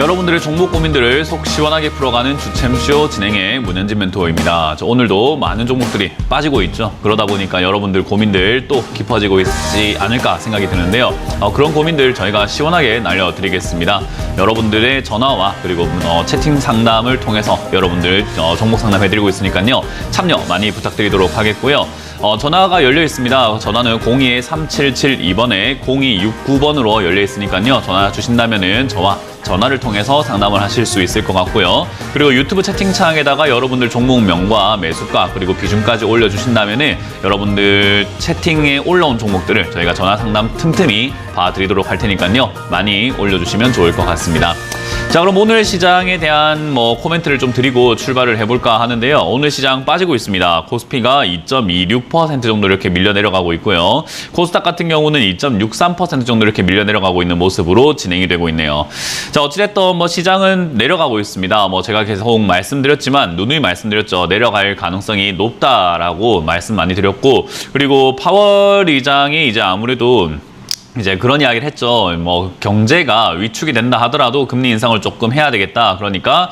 여러분들의 종목 고민들을 속 시원하게 풀어가는 주챔쇼 진행의 문현진 멘토입니다. 오늘도 많은 종목들이 빠지고 있죠. 그러다 보니까 여러분들 고민들 또 깊어지고 있지 않을까 생각이 드는데요. 그런 고민들 저희가 시원하게 날려드리겠습니다. 여러분들의 전화와 그리고 채팅 상담을 통해서 여러분들 종목 상담해드리고 있으니까요. 참여 많이 부탁드리도록 하겠고요. 전화가 열려 있습니다. 전화는 02-3772번에 0269번으로 열려 있으니까요. 전화 주신다면은 저와 전화를 통해서 상담을 하실 수 있을 것 같고요. 그리고 유튜브 채팅창에다가 여러분들 종목명과 매수가 그리고 비중까지 올려주신다면은 여러분들 채팅에 올라온 종목들을 저희가 전화 상담 틈틈이 봐드리도록 할 테니까요. 많이 올려주시면 좋을 것 같습니다. 자, 그럼 오늘 시장에 대한 코멘트를 좀 드리고 출발을 해볼까 하는데요. 오늘 시장 빠지고 있습니다. 코스피가 2.26% 정도 이렇게 밀려 내려가고 있고요. 코스닥 같은 경우는 2.63% 정도 이렇게 밀려 내려가고 있는 모습으로 진행이 되고 있네요. 자, 어찌됐든 시장은 내려가고 있습니다. 제가 계속 말씀드렸지만 누누이 말씀드렸죠. 내려갈 가능성이 높다라고 말씀 많이 드렸고, 그리고 파월 의장이 이제 아무래도 그런 이야기를 했죠. 경제가 위축이 된다 하더라도 금리 인상을 조금 해야 되겠다. 그러니까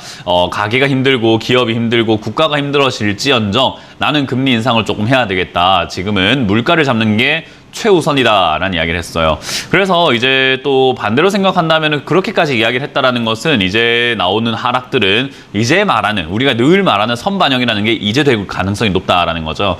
가게가 힘들고 기업이 힘들고 국가가 힘들어질지언정 나는 금리 인상을 조금 해야 되겠다. 지금은 물가를 잡는 게 최우선이다라는 이야기를 했어요. 그래서 이제 또 반대로 생각한다면 그렇게까지 이야기를 했다라는 것은 이제 나오는 하락들은 이제 말하는 우리가 늘 말하는 선반영이라는 게 이제 될 가능성이 높다라는 거죠.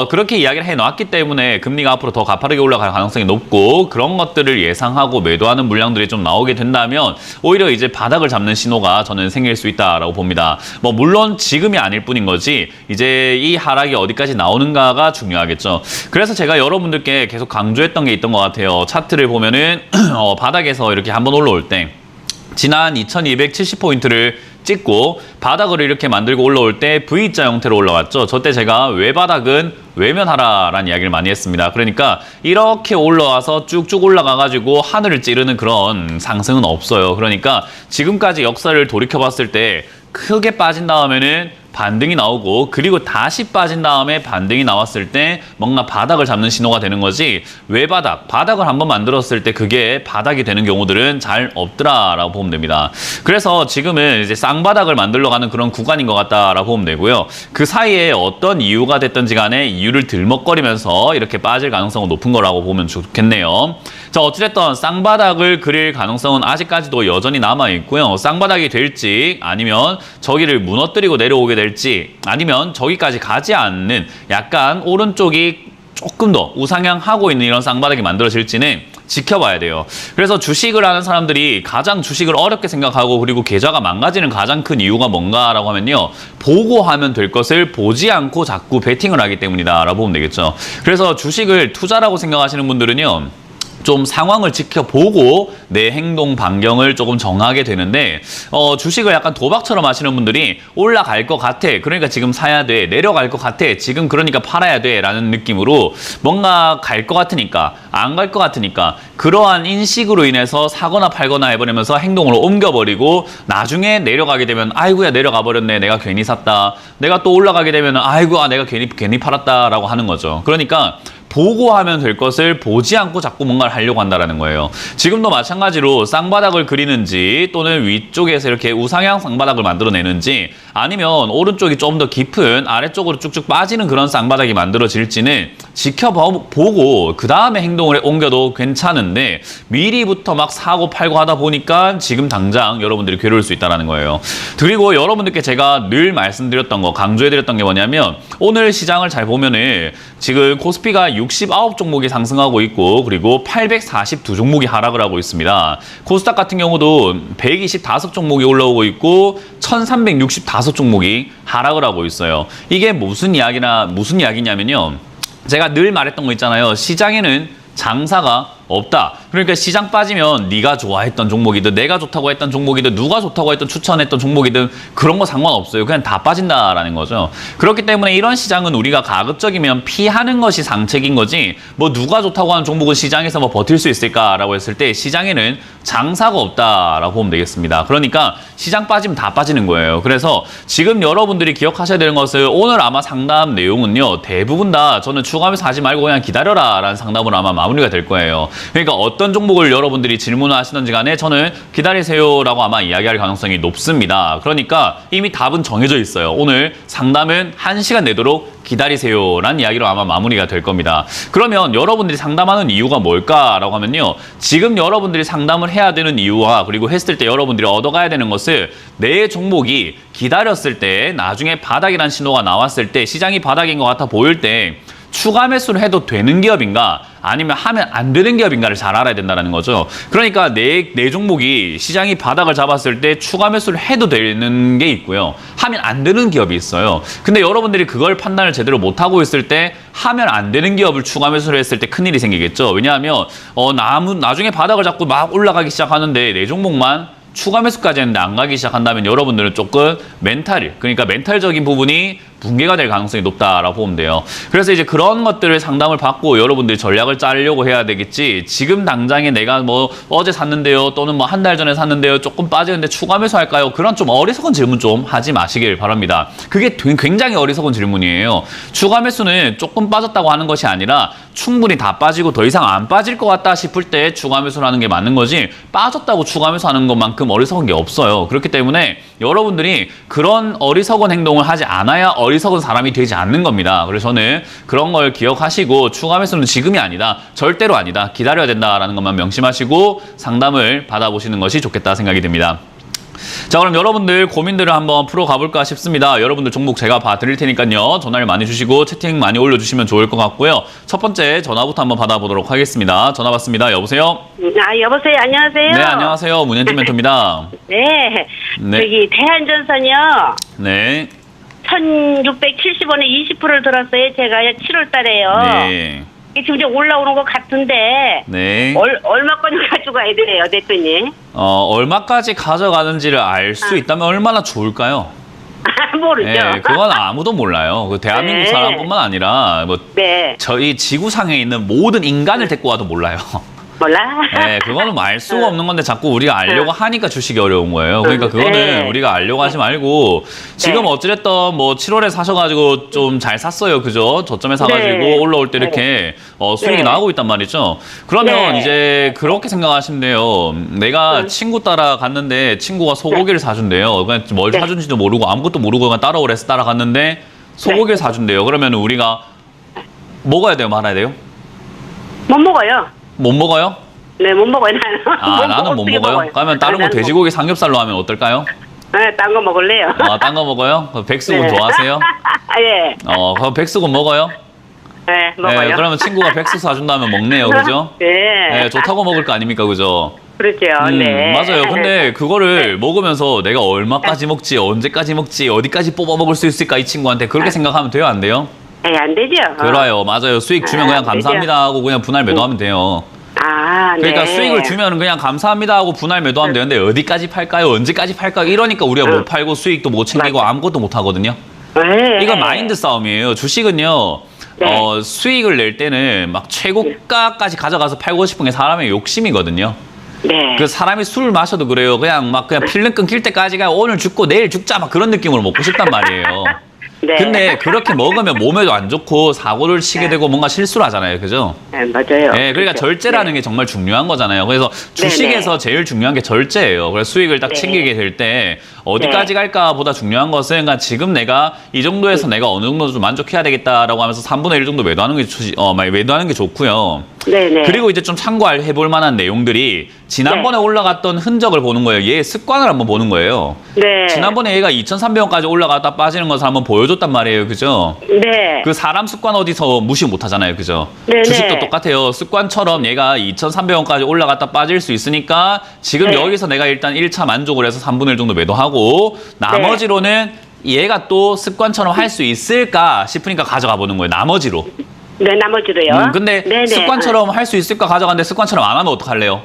그렇게 이야기를 해놨기 때문에 금리가 앞으로 더 가파르게 올라갈 가능성이 높고 그런 것들을 예상하고 매도하는 물량들이 좀 나오게 된다면 오히려 이제 바닥을 잡는 신호가 저는 생길 수 있다라고 봅니다. 물론 지금이 아닐 뿐인 거지 이제 이 하락이 어디까지 나오는가가 중요하겠죠. 그래서 제가 여러분들께 계속 강조했던 게 있던 것 같아요. 차트를 보면은 바닥에서 이렇게 한번 올라올 때 지난 2270포인트를 찍고 바닥을 이렇게 만들고 올라올 때 V자 형태로 올라왔죠. 저때 제가 외바닥은 외면하라라는 이야기를 많이 했습니다. 그러니까 이렇게 올라와서 쭉쭉 올라가가지고 하늘을 찌르는 그런 상승은 없어요. 그러니까 지금까지 역사를 돌이켜봤을 때 크게 빠진 다음에는 반등이 나오고 그리고 다시 빠진 다음에 반등이 나왔을 때 뭔가 바닥을 잡는 신호가 되는 거지 외바닥, 바닥을 한번 만들었을 때 그게 바닥이 되는 경우들은 잘 없더라라고 보면 됩니다. 그래서 지금은 이제 쌍바닥을 만들러 가는 그런 구간인 것 같다라고 보면 되고요. 그 사이에 어떤 이유가 됐든지 간에 이유를 들먹거리면서 이렇게 빠질 가능성은 높은 거라고 보면 좋겠네요. 자, 어찌됐든 쌍바닥을 그릴 가능성은 아직까지도 여전히 남아있고요. 쌍바닥이 될지 아니면 저기를 무너뜨리고 내려오게 될지 아니면 저기까지 가지 않는 약간 오른쪽이 조금 더 우상향하고 있는 이런 쌍바닥이 만들어질지는 지켜봐야 돼요. 그래서 주식을 하는 사람들이 가장 주식을 어렵게 생각하고 그리고 계좌가 망가지는 가장 큰 이유가 뭔가라고 하면요. 보고 하면 될 것을 보지 않고 자꾸 베팅을 하기 때문이다 라고 보면 되겠죠. 그래서 주식을 투자라고 생각하시는 분들은요. 좀 상황을 지켜보고 내 행동 반경을 조금 정하게 되는데 주식을 약간 도박처럼 하시는 분들이 올라갈 것 같아. 그러니까 지금 사야 돼. 내려갈 것 같아. 지금 그러니까 팔아야 돼. 라는 느낌으로 뭔가 갈 것 같으니까 안 갈 것 같으니까 그러한 인식으로 인해서 사거나 팔거나 해버리면서 행동을 옮겨버리고 나중에 내려가게 되면 아이고야 내려가 버렸네. 내가 괜히 샀다. 내가 또 올라가게 되면 아이고 내가 괜히 팔았다 라고 하는 거죠. 그러니까 보고 하면 될 것을 보지 않고 자꾸 뭔가를 하려고 한다는 거예요. 지금도 마찬가지로 쌍바닥을 그리는지 또는 위쪽에서 이렇게 우상향 쌍바닥을 만들어내는지 아니면 오른쪽이 좀 더 깊은 아래쪽으로 쭉쭉 빠지는 그런 쌍바닥이 만들어질지는 지켜보고 그 다음에 행동을 옮겨도 괜찮은데 미리부터 막 사고 팔고 하다 보니까 지금 당장 여러분들이 괴로울 수 있다는 거예요. 그리고 여러분들께 제가 늘 말씀드렸던 거 강조해드렸던 게 뭐냐면 오늘 시장을 잘 보면은 지금 코스피가 69종목이 상승하고 있고 그리고 842종목이 하락을 하고 있습니다. 코스닥 같은 경우도 125종목이 올라오고 있고 1365종목이 하락을 하고 있어요. 이게 무슨 이야기냐면요. 제가 늘 말했던 거 있잖아요. 시장에는 장사가 없다. 그러니까 시장 빠지면 네가 좋아했던 종목이든 내가 좋다고 했던 종목이든 누가 좋다고 했던 추천했던 종목이든 그런 거 상관없어요. 그냥 다 빠진다라는 거죠. 그렇기 때문에 이런 시장은 우리가 가급적이면 피하는 것이 상책인 거지 누가 좋다고 하는 종목은 시장에서 버틸 수 있을까라고 했을 때 시장에는 장사가 없다라고 보면 되겠습니다. 그러니까 시장 빠지면 다 빠지는 거예요. 그래서 지금 여러분들이 기억하셔야 되는 것은 오늘 아마 상담 내용은요. 대부분 다 저는 추가하면서 하지 말고 그냥 기다려라 라는 상담으로 아마 마무리가 될 거예요. 그러니까 어떤 어떤 종목을 여러분들이 질문을 하시던지 간에 저는 기다리세요라고 아마 이야기할 가능성이 높습니다. 그러니까 이미 답은 정해져 있어요. 오늘 상담은 1시간 내도록 기다리세요라는 이야기로 아마 마무리가 될 겁니다. 그러면 여러분들이 상담하는 이유가 뭘까라고 하면요. 지금 여러분들이 상담을 해야 되는 이유와 그리고 했을 때 여러분들이 얻어가야 되는 것을 내 종목이 기다렸을 때 나중에 바닥이라는 신호가 나왔을 때 시장이 바닥인 것 같아 보일 때 추가 매수를 해도 되는 기업인가 아니면 하면 안 되는 기업인가를 잘 알아야 된다는 거죠. 그러니까 내 종목이 시장이 바닥을 잡았을 때 추가 매수를 해도 되는 게 있고요. 하면 안 되는 기업이 있어요. 근데 여러분들이 그걸 판단을 제대로 못하고 있을 때 하면 안 되는 기업을 추가 매수를 했을 때 큰일이 생기겠죠. 왜냐하면 나중에 바닥을 잡고 막 올라가기 시작하는데 내 종목만 추가 매수까지 했는데 안 가기 시작한다면 여러분들은 조금 그러니까 멘탈적인 부분이 붕괴가 될 가능성이 높다라고 보면 돼요. 그래서 이제 그런 것들을 상담을 받고 여러분들이 전략을 짜려고 해야 되겠지. 지금 당장에 내가 뭐 어제 샀는데요, 또는 뭐 한 달 전에 샀는데요, 조금 빠지는데 추가 매수할까요? 그런 좀 어리석은 질문 좀 하지 마시길 바랍니다. 그게 굉장히 어리석은 질문이에요. 추가 매수는 조금 빠졌다고 하는 것이 아니라 충분히 다 빠지고 더 이상 안 빠질 것 같다 싶을 때 추가 매수를 하는 게 맞는 거지, 빠졌다고 추가 매수하는 것만큼 어리석은 게 없어요. 그렇기 때문에 여러분들이 그런 어리석은 행동을 하지 않아야 어리석은 사람이 되지 않는 겁니다. 그래서 저는 그런 걸 기억하시고 추가 매수는 지금이 아니다, 절대로 아니다, 기다려야 된다라는 것만 명심하시고 상담을 받아보시는 것이 좋겠다 생각이 듭니다. 자, 그럼 여러분들 고민들을 한번 풀어가볼까 싶습니다. 여러분들 종목 제가 봐드릴 테니까요. 전화를 많이 주시고 채팅 많이 올려주시면 좋을 것 같고요. 첫 번째 전화부터 한번 받아보도록 하겠습니다. 전화 받습니다. 여보세요? 여보세요. 안녕하세요. 네, 안녕하세요. 문현진 멘토입니다. 네. 저기 대한전선이요. 네. 1670원에 20%를 들었어요. 제가 7월 달에요. 네. 지금 이제 올라오는 것 같은데. 네. 얼마까지 가져가야 돼요, 대표님? 얼마까지 가져가는지를 알 수 있다면 얼마나 좋을까요? 모르죠. 네, 그건 아무도 몰라요. 그 대한민국 네. 사람뿐만 아니라 네. 저희 지구상에 있는 모든 인간을 데리고 와도 몰라요. 몰라? 네, 그거는 알 수가 없는 건데 자꾸 우리가 알려고 하니까 주식이 어려운 거예요. 그러니까 그거는 네. 우리가 알려고 하지 말고 지금 어찌됐든 뭐 7월에 사셔가지고 좀 잘 샀어요. 그죠? 저점에 사가지고 네. 올라올 때 이렇게 수익이 네. 나오고 있단 말이죠. 그러면 네. 이제 그렇게 생각하시면 돼요. 내가 친구 따라 갔는데 친구가 소고기를 사준대요. 그냥 뭘 네. 사준지도 모르고 아무것도 모르고 그냥 따라오래서 따라갔는데 소고기를 사준대요. 그러면 우리가 먹어야 돼요? 말아야 돼요? 못 먹어요. 못 먹어요? 네, 못 먹어요, 나는. 나는 못 어떻게 먹어요? 그러면 다른 거 돼지고기 삼겹살로 하면 어떨까요? 네, 딴 거 먹을래요. 딴 거 먹어요? 백숙은 네. 좋아하세요? 예. 그럼 백숙은 먹어요? 네, 먹어요. 네, 그러면 친구가 백숙 사준다면 먹네요, 그죠? 네. 네, 좋다고 먹을 거 아닙니까, 그죠? 그렇죠. 네. 맞아요. 근데 그거를 먹으면서 내가 얼마까지 먹지, 언제까지 먹지, 어디까지 뽑아 먹을 수 있을까, 이 친구한테 그렇게 생각하면 돼요, 안 돼요? 네, 안 되죠. 그래요, 맞아요. 수익 주면 그냥 안 되죠. 감사합니다 하고 그냥 분할 매도하면 돼요. 그러니까 네. 수익을 주면 그냥 감사합니다 하고 분할 매도하면 되는데 어디까지 팔까요? 언제까지 팔까요? 이러니까 우리가 못 팔고 수익도 못 챙기고 아무것도 못 하거든요. 네. 이건 마인드 싸움이에요. 주식은요. 네. 수익을 낼 때는 막 최고가까지 가져가서 팔고 싶은 게 사람의 욕심이거든요. 네. 그 사람이 술 마셔도 그래요. 그냥 필름 끊길 때까지 그냥 오늘 죽고 내일 죽자 막 그런 느낌으로 먹고 싶단 말이에요. 네. 근데 그렇게 먹으면 몸에도 안 좋고 사고를 치게 되고 뭔가 실수를 하잖아요. 그죠? 네, 맞아요. 네, 그러니까 그렇죠. 절제라는 게 정말 중요한 거잖아요. 그래서 주식에서 제일 중요한 게 절제예요. 그래서 수익을 딱 네. 챙기게 될 때 어디까지 갈까 보다 중요한 것은 그러니까 지금 내가 이 정도에서 내가 어느 정도 좀 만족해야 되겠다라고 하면서 3분의 1 정도 매도하는 게 매도하는 게 좋고요. 네네. 그리고 이제 좀 참고해 볼 만한 내용들이 지난번에 올라갔던 흔적을 보는 거예요. 얘의 습관을 한번 보는 거예요. 네. 지난번에 얘가 2,300원까지 올라갔다 빠지는 것을 한번 보여줬단 말이에요. 그죠? 네. 그 사람 습관 어디서 무시 못 하잖아요. 그죠? 네네. 주식도 똑같아요. 습관처럼 얘가 2,300원까지 올라갔다 빠질 수 있으니까 지금 네. 여기서 내가 일단 1차 만족을 해서 3분의 1 정도 매도하고 나머지로는 얘가 또 습관처럼 할 수 있을까 싶으니까 가져가 보는 거예요. 나머지로. 네, 나머지로요. 근데 네네. 습관처럼 할 수 있을까 가져가는데 습관처럼 안 하면 어떡할래요?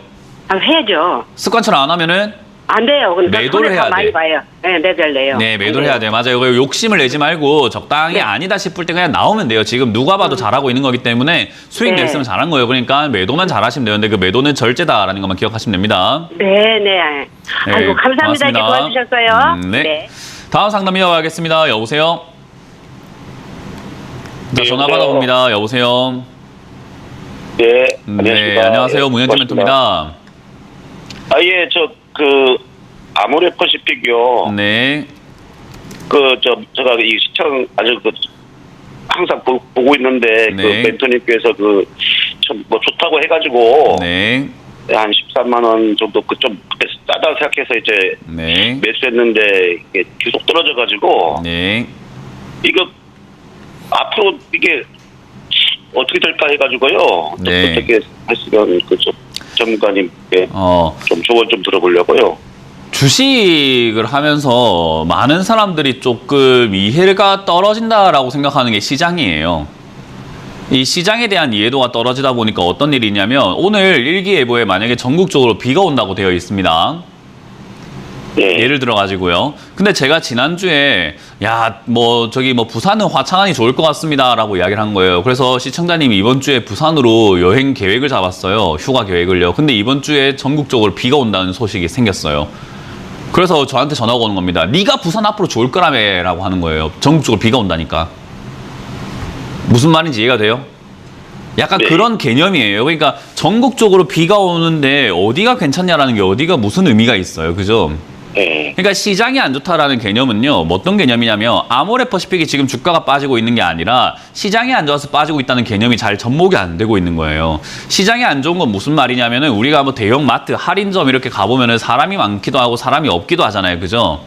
해야죠. 습관처럼 안 하면은 안 돼요. 근데 매도를 해야 돼. 많이 봐요. 네, 매도할래요. 네, 매도를 해야 돼요. 맞아요. 그리고 욕심을 내지 말고 적당히 네. 아니다 싶을 때 그냥 나오면 돼요. 지금 누가 봐도 잘하고 있는 거기 때문에 수익 네. 냈으면 잘한 거예요. 그러니까 매도만 잘하시면 되는데 그 매도는 절제다라는 것만 기억하시면 됩니다. 네네. 아이고, 감사합니다. 이렇게 고맙습니다. 도와주셨어요. 네. 다음 상담 이어가겠습니다. 여보세요? 자, 전화 받아봅니다. 여보세요? 네, 네, 안녕하세요. 문현진 멘토입니다. 예, 아모레퍼시픽이요. 네, 제가 이 시청 아주 항상 보고 있는데, 네. 멘토님께서 좋다고 해가지고, 네, 한 13만 원 정도 좀 싸다 생각해서 이제 네, 매수했는데, 이게 계속 떨어져가지고, 네. 이거 앞으로 이게 어떻게 될까 해가지고요. 네. 어떻게 했으면 전문가님께 좀 조언 좀 들어보려고요. 주식을 하면서 많은 사람들이 조금 이해가 떨어진다라고 생각하는 게 시장이에요. 이 시장에 대한 이해도가 떨어지다 보니까 어떤 일이 있냐면 오늘 일기예보에 만약에 전국적으로 비가 온다고 되어 있습니다. 네. 예를 들어 가지고요. 근데 제가 지난주에 부산은 화창하니 좋을 것 같습니다라고 이야기를 한 거예요. 그래서 시청자님이 이번 주에 부산으로 여행 계획을 잡았어요. 휴가 계획을요. 근데 이번 주에 전국적으로 비가 온다는 소식이 생겼어요. 그래서 저한테 전화가 오는 겁니다. 네가 부산 앞으로 좋을 거라며라고 하는 거예요. 전국적으로 비가 온다니까. 무슨 말인지 이해가 돼요? 약간 네. 그런 개념이에요. 그러니까 전국적으로 비가 오는데 어디가 괜찮냐라는 게 어디가 무슨 의미가 있어요. 그죠? 네. 그러니까 시장이 안 좋다라는 개념은요. 어떤 개념이냐면 아모레퍼시픽이 지금 주가가 빠지고 있는 게 아니라 시장이 안 좋아서 빠지고 있다는 개념이 잘 접목이 안 되고 있는 거예요. 시장이 안 좋은 건 무슨 말이냐면은 우리가 대형 마트, 할인점 이렇게 가보면은 사람이 많기도 하고 사람이 없기도 하잖아요. 그죠?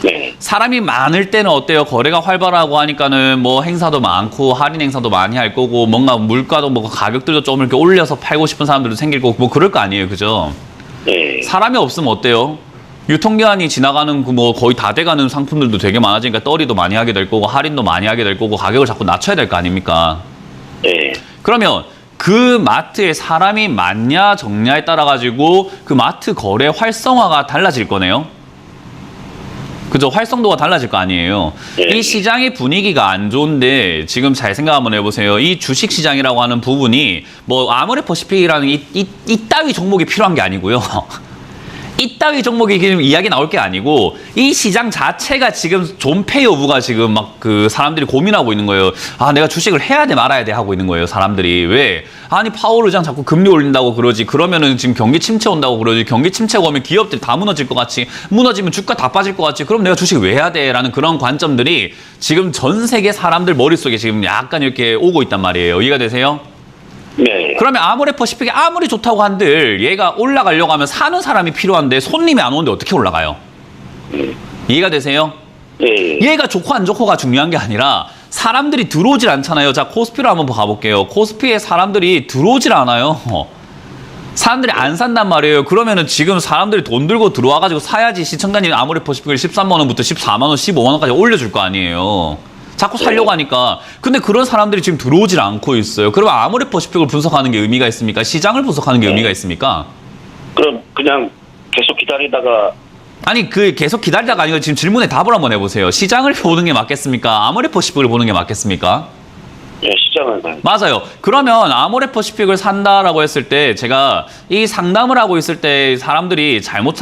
네. 사람이 많을 때는 어때요? 거래가 활발하고 하니까는 행사도 많고 할인 행사도 많이 할 거고 뭔가 물가도 가격들도 좀 이렇게 올려서 팔고 싶은 사람들도 생길 거고 그럴 거 아니에요. 그죠? 네. 사람이 없으면 어때요? 유통기한이 지나가는 거의 다 돼가는 상품들도 되게 많아지니까 떨이도 많이 하게 될 거고 할인도 많이 하게 될 거고 가격을 자꾸 낮춰야 될 거 아닙니까? 네. 그러면 그 마트에 사람이 많냐 적냐에 따라 가지고 그 마트 거래 활성화가 달라질 거네요. 그죠? 활성도가 달라질 거 아니에요. 네. 이 시장의 분위기가 안 좋은데 지금 잘 생각 한번 해보세요. 이 주식 시장이라고 하는 부분이 아모레퍼시픽이라는 이따위 종목이 필요한 게 아니고요. 이따위 종목이 지금 이야기 나올 게 아니고 이 시장 자체가 지금 존폐 여부가 지금 사람들이 고민하고 있는 거예요. 아, 내가 주식을 해야 돼 말아야 돼 하고 있는 거예요. 사람들이. 왜? 아니 파월 의장 자꾸 금리 올린다고 그러지. 그러면은 지금 경기 침체 온다고 그러지. 경기 침체가 오면 기업들이 다 무너질 것 같이. 무너지면 주가 다 빠질 것 같지. 그럼 내가 주식 왜 해야 돼? 라는 그런 관점들이 지금 전 세계 사람들 머릿속에 지금 약간 이렇게 오고 있단 말이에요. 이해가 되세요? 네. 그러면 아모레퍼시픽이 아무리 좋다고 한들 얘가 올라가려고 하면 사는 사람이 필요한데 손님이 안 오는데 어떻게 올라가요? 이해가 되세요? 네. 얘가 좋고 안 좋고가 중요한 게 아니라 사람들이 들어오질 않잖아요. 자, 코스피로 한번 가볼게요. 코스피에 사람들이 들어오질 않아요. 사람들이 안 산단 말이에요. 그러면은 지금 사람들이 돈 들고 들어와가지고 사야지 시청자님 아모레퍼시픽을 13만 원부터 14만 원, 15만 원까지 올려줄 거 아니에요. 자꾸 살려고 하니까. 근데 그런 사람들이 지금 들어오질 않고 있어요. 그러면 아모레퍼시픽을 분석하는 게 의미가 있습니까? 시장을 분석하는 게 의미가 있습니까? 그럼 그냥 계속 기다리다가 아니 계속 기다리다가 아니고 지금 질문에 답을 한번 해보세요. 시장을 보는 게 맞겠습니까? 아모레퍼시픽을 보는 게 맞겠습니까? 네, 시장을 봐요. 맞아요. 그러면 아모레퍼시픽을 산다라고 했을 때 제가 이 상담을 하고 있을 때 사람들이 잘못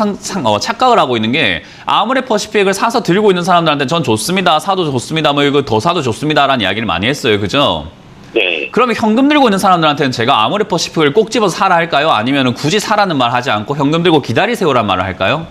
착각을 하고 있는 게 아모레퍼시픽을 사서 들고 있는 사람들한테 전 좋습니다. 사도 좋습니다. 이거 더 사도 좋습니다라는 이야기를 많이 했어요. 그죠? 네. 그러면 현금 들고 있는 사람들한테는 제가 아모레퍼시픽을 꼭 집어서 사라 할까요? 아니면 굳이 사라는 말 하지 않고 현금 들고 기다리세요라는 말을 할까요?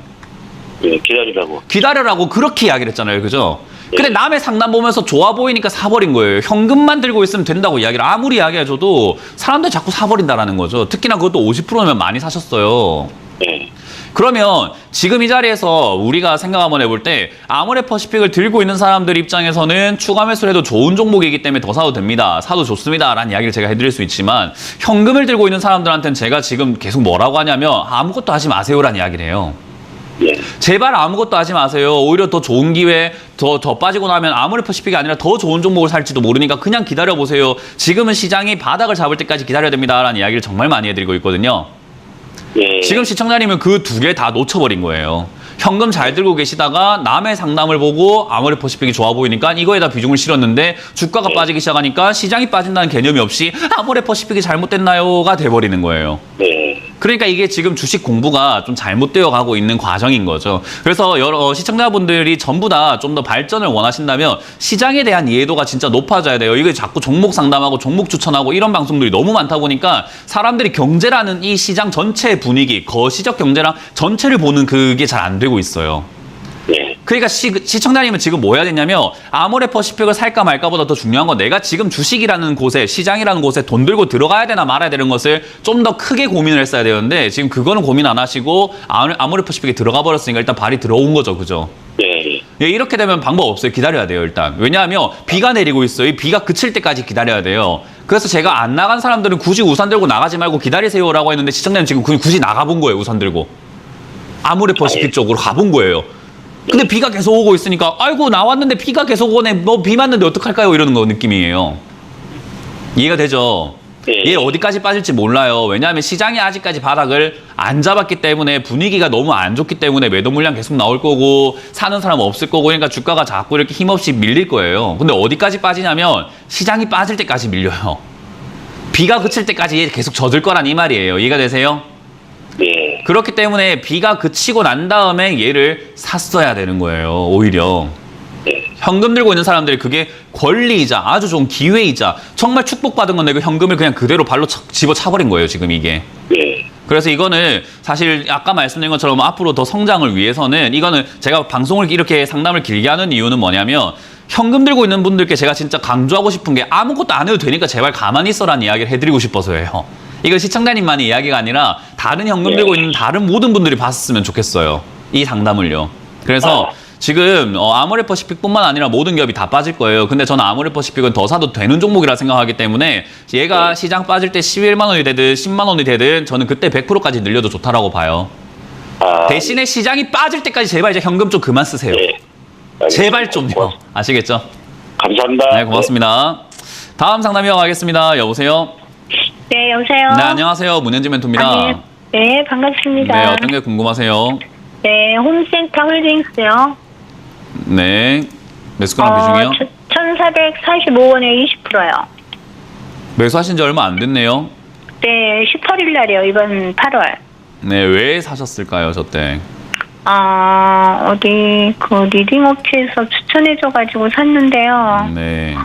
네, 기다리라고. 기다려라고 그렇게 이야기를 했잖아요. 그죠? 근데 남의 상담 보면서 좋아 보이니까 사버린 거예요. 현금만 들고 있으면 된다고 이야기를 아무리 이야기해줘도 사람들이 자꾸 사버린다라는 거죠. 특히나 그것도 50%면 많이 사셨어요. 네. 그러면 지금 이 자리에서 우리가 생각 한번 해볼 때 아모레퍼시픽을 들고 있는 사람들 입장에서는 추가 매수를 해도 좋은 종목이기 때문에 더 사도 됩니다. 사도 좋습니다. 라는 이야기를 제가 해드릴 수 있지만 현금을 들고 있는 사람들한테는 제가 지금 계속 뭐라고 하냐면 아무것도 하지 마세요라는 이야기를 해요. 네. 제발 아무것도 하지 마세요. 오히려 더 좋은 기회, 더 빠지고 나면 아모레퍼시픽이 아니라 더 좋은 종목을 살지도 모르니까 그냥 기다려보세요. 지금은 시장이 바닥을 잡을 때까지 기다려야 됩니다라는 이야기를 정말 많이 해드리고 있거든요. 네. 지금 시청자님은 그 두 개 다 놓쳐버린 거예요. 현금 잘 들고 계시다가 남의 상담을 보고 아모레퍼시픽이 좋아 보이니까 이거에다 비중을 실었는데 주가가 빠지기 시작하니까 시장이 빠진다는 개념이 없이 아모레퍼시픽이 잘못됐나요가 돼버리는 거예요. 네. 그러니까 이게 지금 주식 공부가 좀 잘못되어 가고 있는 과정인 거죠. 그래서 여러 시청자분들이 전부 다 좀 더 발전을 원하신다면 시장에 대한 이해도가 진짜 높아져야 돼요. 이게 자꾸 종목 상담하고 종목 추천하고 이런 방송들이 너무 많다 보니까 사람들이 경제라는 이 시장 전체 분위기, 거시적 경제랑 전체를 보는 그게 잘 안 되고 있어요. 네. 그러니까 시청자님은 지금 뭐 해야 되냐면 아모레퍼시픽을 살까 말까보다 더 중요한 건 내가 지금 주식이라는 곳에 시장이라는 곳에 돈 들고 들어가야 되나 말아야 되는 것을 좀 더 크게 고민을 했어야 되는데 지금 그거는 고민 안 하시고 아모레퍼시픽에 들어가 버렸으니까 일단 발이 들어온 거죠. 그죠? 네. 예, 이렇게 되면 방법 없어요. 기다려야 돼요, 일단. 왜냐하면 비가 내리고 있어요. 이 비가 그칠 때까지 기다려야 돼요. 그래서 제가 안 나간 사람들은 굳이 우산 들고 나가지 말고 기다리세요라고 했는데 시청자님 지금 굳이 나가본 거예요, 우산 들고. 아모레퍼시픽 쪽으로 가본 거예요. 근데 비가 계속 오고 있으니까 아이고 나왔는데 비가 계속 오네. 뭐 비 맞는데 어떡할까요? 이러는 거 느낌이에요. 이해가 되죠? 네. 얘 어디까지 빠질지 몰라요. 왜냐하면 시장이 아직까지 바닥을 안 잡았기 때문에 분위기가 너무 안 좋기 때문에 매도 물량 계속 나올 거고 사는 사람 없을 거고 그러니까 주가가 자꾸 이렇게 힘없이 밀릴 거예요. 근데 어디까지 빠지냐면 시장이 빠질 때까지 밀려요. 비가 그칠 때까지 얘 계속 젖을 거란 이 말이에요. 이해가 되세요? 네. 그렇기 때문에 비가 그치고 난 다음에 얘를 샀어야 되는 거예요. 오히려. 네. 현금 들고 있는 사람들이 그게 권리이자 아주 좋은 기회이자 정말 축복받은 건데 그 현금을 그냥 그대로 발로 집어차버린 거예요. 지금 이게. 네. 그래서 이거는 사실 아까 말씀드린 것처럼 앞으로 더 성장을 위해서는 이거는 제가 방송을 이렇게 상담을 길게 하는 이유는 뭐냐면 현금 들고 있는 분들께 제가 진짜 강조하고 싶은 게 아무것도 안 해도 되니까 제발 가만히 있어라는 이야기를 해드리고 싶어서예요. 이거 시청자님만의 이야기가 아니라 다른 현금 들고 있는 다른 모든 분들이 봤으면 좋겠어요. 이 상담을요. 그래서 지금 아모레퍼시픽뿐만 아니라 모든 기업이 다 빠질 거예요. 근데 저는 아모레퍼시픽은 더 사도 되는 종목이라 생각하기 때문에 얘가 시장 빠질 때 11만 원이 되든 10만 원이 되든 저는 그때 100%까지 늘려도 좋다라고 봐요. 대신에 시장이 빠질 때까지 제발 이제 현금 좀 그만 쓰세요. 네. 제발 좀요. 아시겠죠? 감사합니다. 네, 고맙습니다. 다음 상담 이어가겠습니다. 여보세요? 네, 여보세요. 네, 안녕하세요. 문현지 멘토입니다. 네, 반갑습니다. 네, 어떤 게 궁금하세요? 네, 홈센터 홀딩스요. 네. 매수가랑 비중이요? 1,445원에 20%요. 매수하신 지 얼마 안 됐네요. 네, 18일 날이요. 이번 8월. 네, 왜 사셨을까요, 저 때? 어디 그 리딩 업체에서 추천해줘가지고 샀는데요. 네.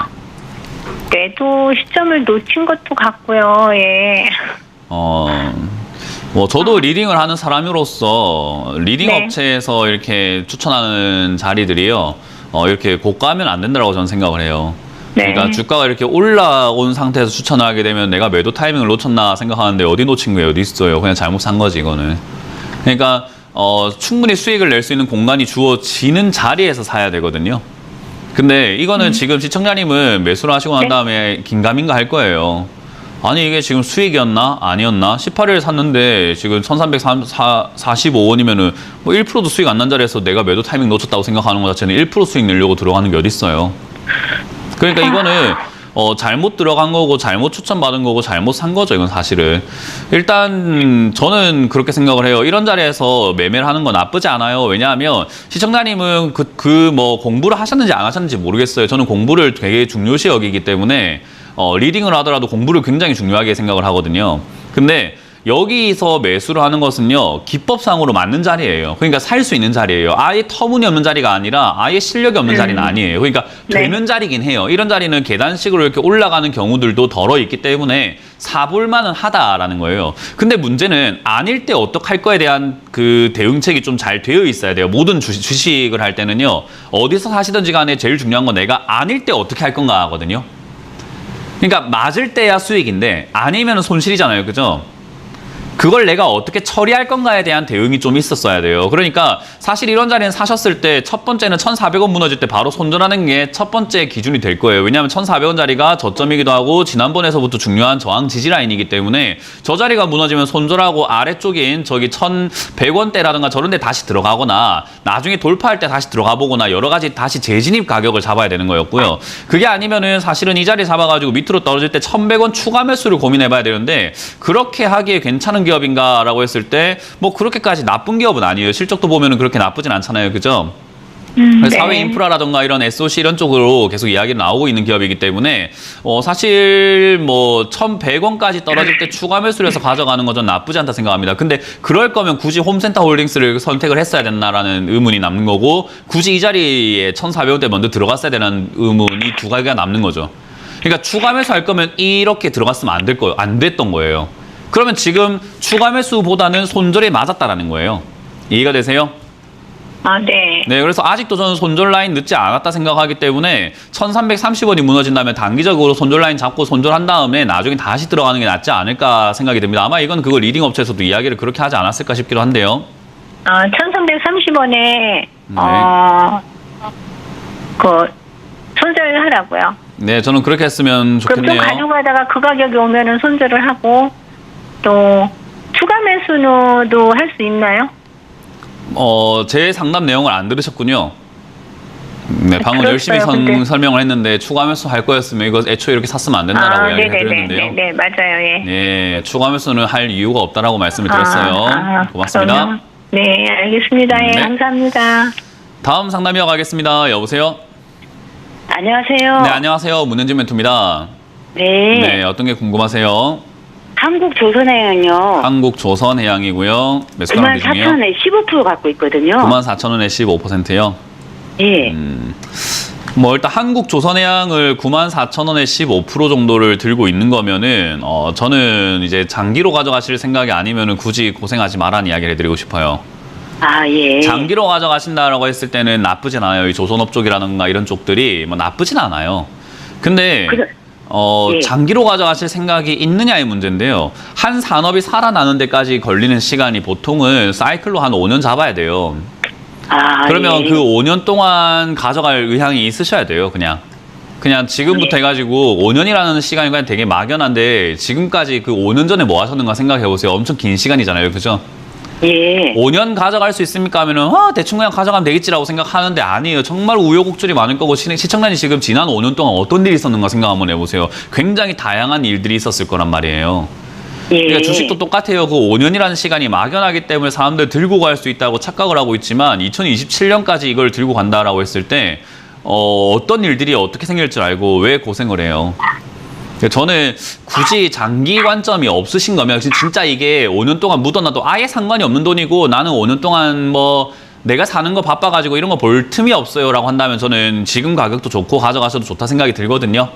매도 시점을 놓친 것도 같고요. 예. 뭐 저도 리딩을 하는 사람으로서 리딩 네. 업체에서 이렇게 추천하는 자리들이요. 이렇게 고가하면 안 된다고 저는 생각을 해요. 네. 그러니까 주가가 이렇게 올라온 상태에서 추천을 하게 되면 내가 매도 타이밍을 놓쳤나 생각하는데 어디 놓친 거예요? 어디 있어요? 그냥 잘못 산 거지, 이거는. 그러니까 충분히 수익을 낼 수 있는 공간이 주어지는 자리에서 사야 되거든요. 근데 이거는 지금 시청자님은 매수를 하시고 난 네. 다음에 긴가민가 할 거예요. 아니 이게 지금 수익이었나? 아니었나? 18일 샀는데 지금 1345원이면은 뭐 1%도 수익 안 난 자리에서 내가 매도 타이밍 놓쳤다고 생각하는 것 자체는 1% 수익 내려고 들어가는 게 어딨어요. 그러니까 이거는 잘못 들어간 거고 잘못 추천받은 거고 잘못 산 거죠. 이건 사실은. 일단 저는 그렇게 생각을 해요. 이런 자리에서 매매를 하는 건 나쁘지 않아요. 왜냐하면 시청자님은 뭐 공부를 하셨는지 안 하셨는지 모르겠어요. 저는 공부를 되게 중요시 여기기 때문에 리딩을 하더라도 공부를 굉장히 중요하게 생각을 하거든요. 근데 여기서 매수를 하는 것은요, 기법상으로 맞는 자리예요. 그러니까 살 수 있는 자리예요. 아예 터무니없는 자리가 아니라 아예 실력이 없는 자리는 아니에요. 그러니까 네. 되는 자리긴 해요. 이런 자리는 계단식으로 이렇게 올라가는 경우들도 덜어 있기 때문에 사볼만은 하다라는 거예요. 근데 문제는 아닐 때 어떡할 거에 대한 그 대응책이 좀 잘 되어 있어야 돼요. 모든 주식을 할 때는요, 어디서 사시든지 간에 제일 중요한 건 내가 아닐 때 어떻게 할 건가 하거든요. 그러니까 맞을 때야 수익인데 아니면 손실이잖아요. 그죠? 그걸 내가 어떻게 처리할 건가에 대한 대응이 좀 있었어야 돼요. 그러니까 사실 이런 자리는 사셨을 때 첫 번째는 1,400원 무너질 때 바로 손절하는 게 첫 번째 기준이 될 거예요. 왜냐하면 1,400원 자리가 저점이기도 하고 지난번에서부터 중요한 저항 지지 라인이기 때문에 저 자리가 무너지면 손절하고 아래쪽인 저기 1,100원대라든가 저런 데 다시 들어가거나 나중에 돌파할 때 다시 들어가 보거나 여러 가지 다시 재진입 가격을 잡아야 되는 거였고요. 그게 아니면은 사실은 이 자리 잡아가지고 밑으로 떨어질 때 1,100원 추가 매수를 고민해봐야 되는데 그렇게 하기에 괜찮은 기업인가라고 했을 때 뭐 그렇게까지 나쁜 기업은 아니에요. 실적도 보면은 그렇게 나쁘진 않잖아요. 그죠? 그래서 네. 사회 인프라라든가 이런 SOC 이런 쪽으로 계속 이야기가 나오고 있는 기업이기 때문에 사실 뭐 1,100원까지 떨어질 때 추가 매수를 해서 가져가는 건 전 나쁘지 않다 생각합니다. 근데 그럴 거면 굳이 홈센터 홀딩스를 선택을 했어야 됐나라는 의문이 남는 거고, 굳이 이 자리에 1,400원대 먼저 들어갔어야 되는 의문이 두 가지가 남는 거죠. 그러니까 추가 매수할 거면 이렇게 들어갔으면 안 됐던 거예요. 그러면 지금 추가 매수보다는 손절이 맞았다라는 거예요. 이해가 되세요? 아, 네. 네, 그래서 아직도 저는 손절 라인 늦지 않았다 생각하기 때문에 1,330원이 무너진다면 단기적으로 손절 라인 잡고 손절한 다음에 나중에 다시 들어가는 게 낫지 않을까 생각이 듭니다. 아마 이건 그거 리딩 업체에서도 이야기를 그렇게 하지 않았을까 싶기도 한데요. 1,330원에 그 손절을 하라고요. 네, 저는 그렇게 했으면 그럼 좀 좋겠네요. 가져가다가 그 가격이 오면은 손절을 하고, 또 추가 매수도 할 수 있나요? 제 상담 내용을 안 들으셨군요. 네, 방금 들었어요, 열심히 근데. 설명을 했는데 추가 매수 할 거였으면 이거 애초에 이렇게 샀으면 안 된다라고 이야기를 드렸는데요. 네, 맞아요. 예. 네, 추가 매수는 할 이유가 없다라고 말씀을 드렸어요. 고맙습니다. 그러면, 네, 알겠습니다. 예, 네. 감사합니다. 다음 상담 이어가겠습니다. 여보세요? 안녕하세요. 네, 안녕하세요. 문현진 멘토입니다. 네. 네, 어떤 게 궁금하세요? 한국조선해양요. 한국조선해양이고요. 몇 수가랑 중이요? 94,000원에 15% 갖고 있거든요. 94,000원에 15%요. 예. 뭐 일단 한국조선해양을 94,000원에 15% 정도를 들고 있는 거면은 저는 이제 장기로 가져가실 생각이 아니면은 굳이 고생하지 말라는 이야기를 해드리고 싶어요. 아, 예. 장기로 가져가신다라고 했을 때는 나쁘진 않아요. 이 조선업 쪽이라든가 이런 쪽들이 뭐 나쁘진 않아요. 근데 예. 장기로 가져가실 생각이 있느냐의 문제인데요. 한 산업이 살아나는 데까지 걸리는 시간이 보통은 사이클로 한 5년 잡아야 돼요. 아, 그러면 예. 그 5년 동안 가져갈 의향이 있으셔야 돼요. 그냥 지금부터 해가지고 5년이라는 시간이 그냥 되게 막연한데, 지금까지 그 5년 전에 뭐 하셨는가 생각해 보세요. 엄청 긴 시간이잖아요. 그죠? 예. 5년 가져갈 수 있습니까 하면은 대충 그냥 가져가면 되겠지라고 생각하는데, 아니에요. 정말 우여곡절이 많을 거고, 시청자님 지금 지난 5년 동안 어떤 일이 있었는가 생각 한번 해보세요. 굉장히 다양한 일들이 있었을 거란 말이에요. 예. 그러니까 주식도 똑같아요. 그 5년이라는 시간이 막연하기 때문에 사람들 들고 갈 수 있다고 착각을 하고 있지만, 2027년까지 이걸 들고 간다라고 했을 때 어떤 일들이 어떻게 생길 줄 알고 왜 고생을 해요. 저는 굳이 장기 관점이 없으신 거면, 진짜 이게 5년 동안 묻어놔도 아예 상관이 없는 돈이고, 나는 5년 동안 뭐 내가 사는 거 바빠가지고 이런 거 볼 틈이 없어요 라고 한다면, 저는 지금 가격도 좋고 가져가셔도 좋다 생각이 들거든요.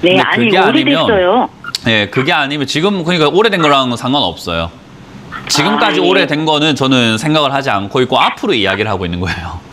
네, 근데 아니, 그게 아니면, 오래됐어요. 네, 그게 아니면 지금, 그러니까 오래된 거랑 상관없어요. 지금까지 아, 예. 오래된 거는 저는 생각을 하지 않고 있고, 앞으로 이야기를 하고 있는 거예요.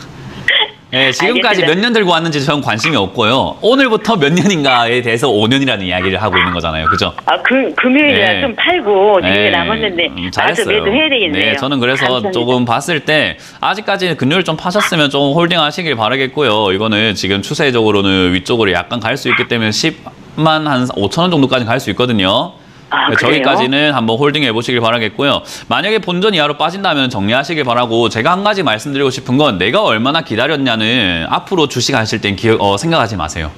네, 지금까지 알겠습니다. 몇 년 들고 왔는지 저는 관심이 없고요. 오늘부터 몇 년인가에 대해서 5년이라는 이야기를 하고 있는 거잖아요. 그죠? 아, 금요일에 네. 좀 팔고, 네, 되게 남았는데, 잘했어요. 매도 해야 되겠네요. 네, 저는 그래서 감사합니다. 조금 봤을 때 아직까지 금요일 좀 파셨으면 좀 홀딩 하시길 바라겠고요. 이거는 지금 추세적으로는 위쪽으로 약간 갈 수 있기 때문에 10만 한 5천 원 정도까지 갈 수 있거든요. 아, 네, 그래요? 저기까지는 한번 홀딩 해보시길 바라겠고요. 만약에 본전 이하로 빠진다면 정리하시길 바라고, 제가 한 가지 말씀드리고 싶은 건, 내가 얼마나 기다렸냐는 앞으로 주식 하실 땐 생각하지 마세요.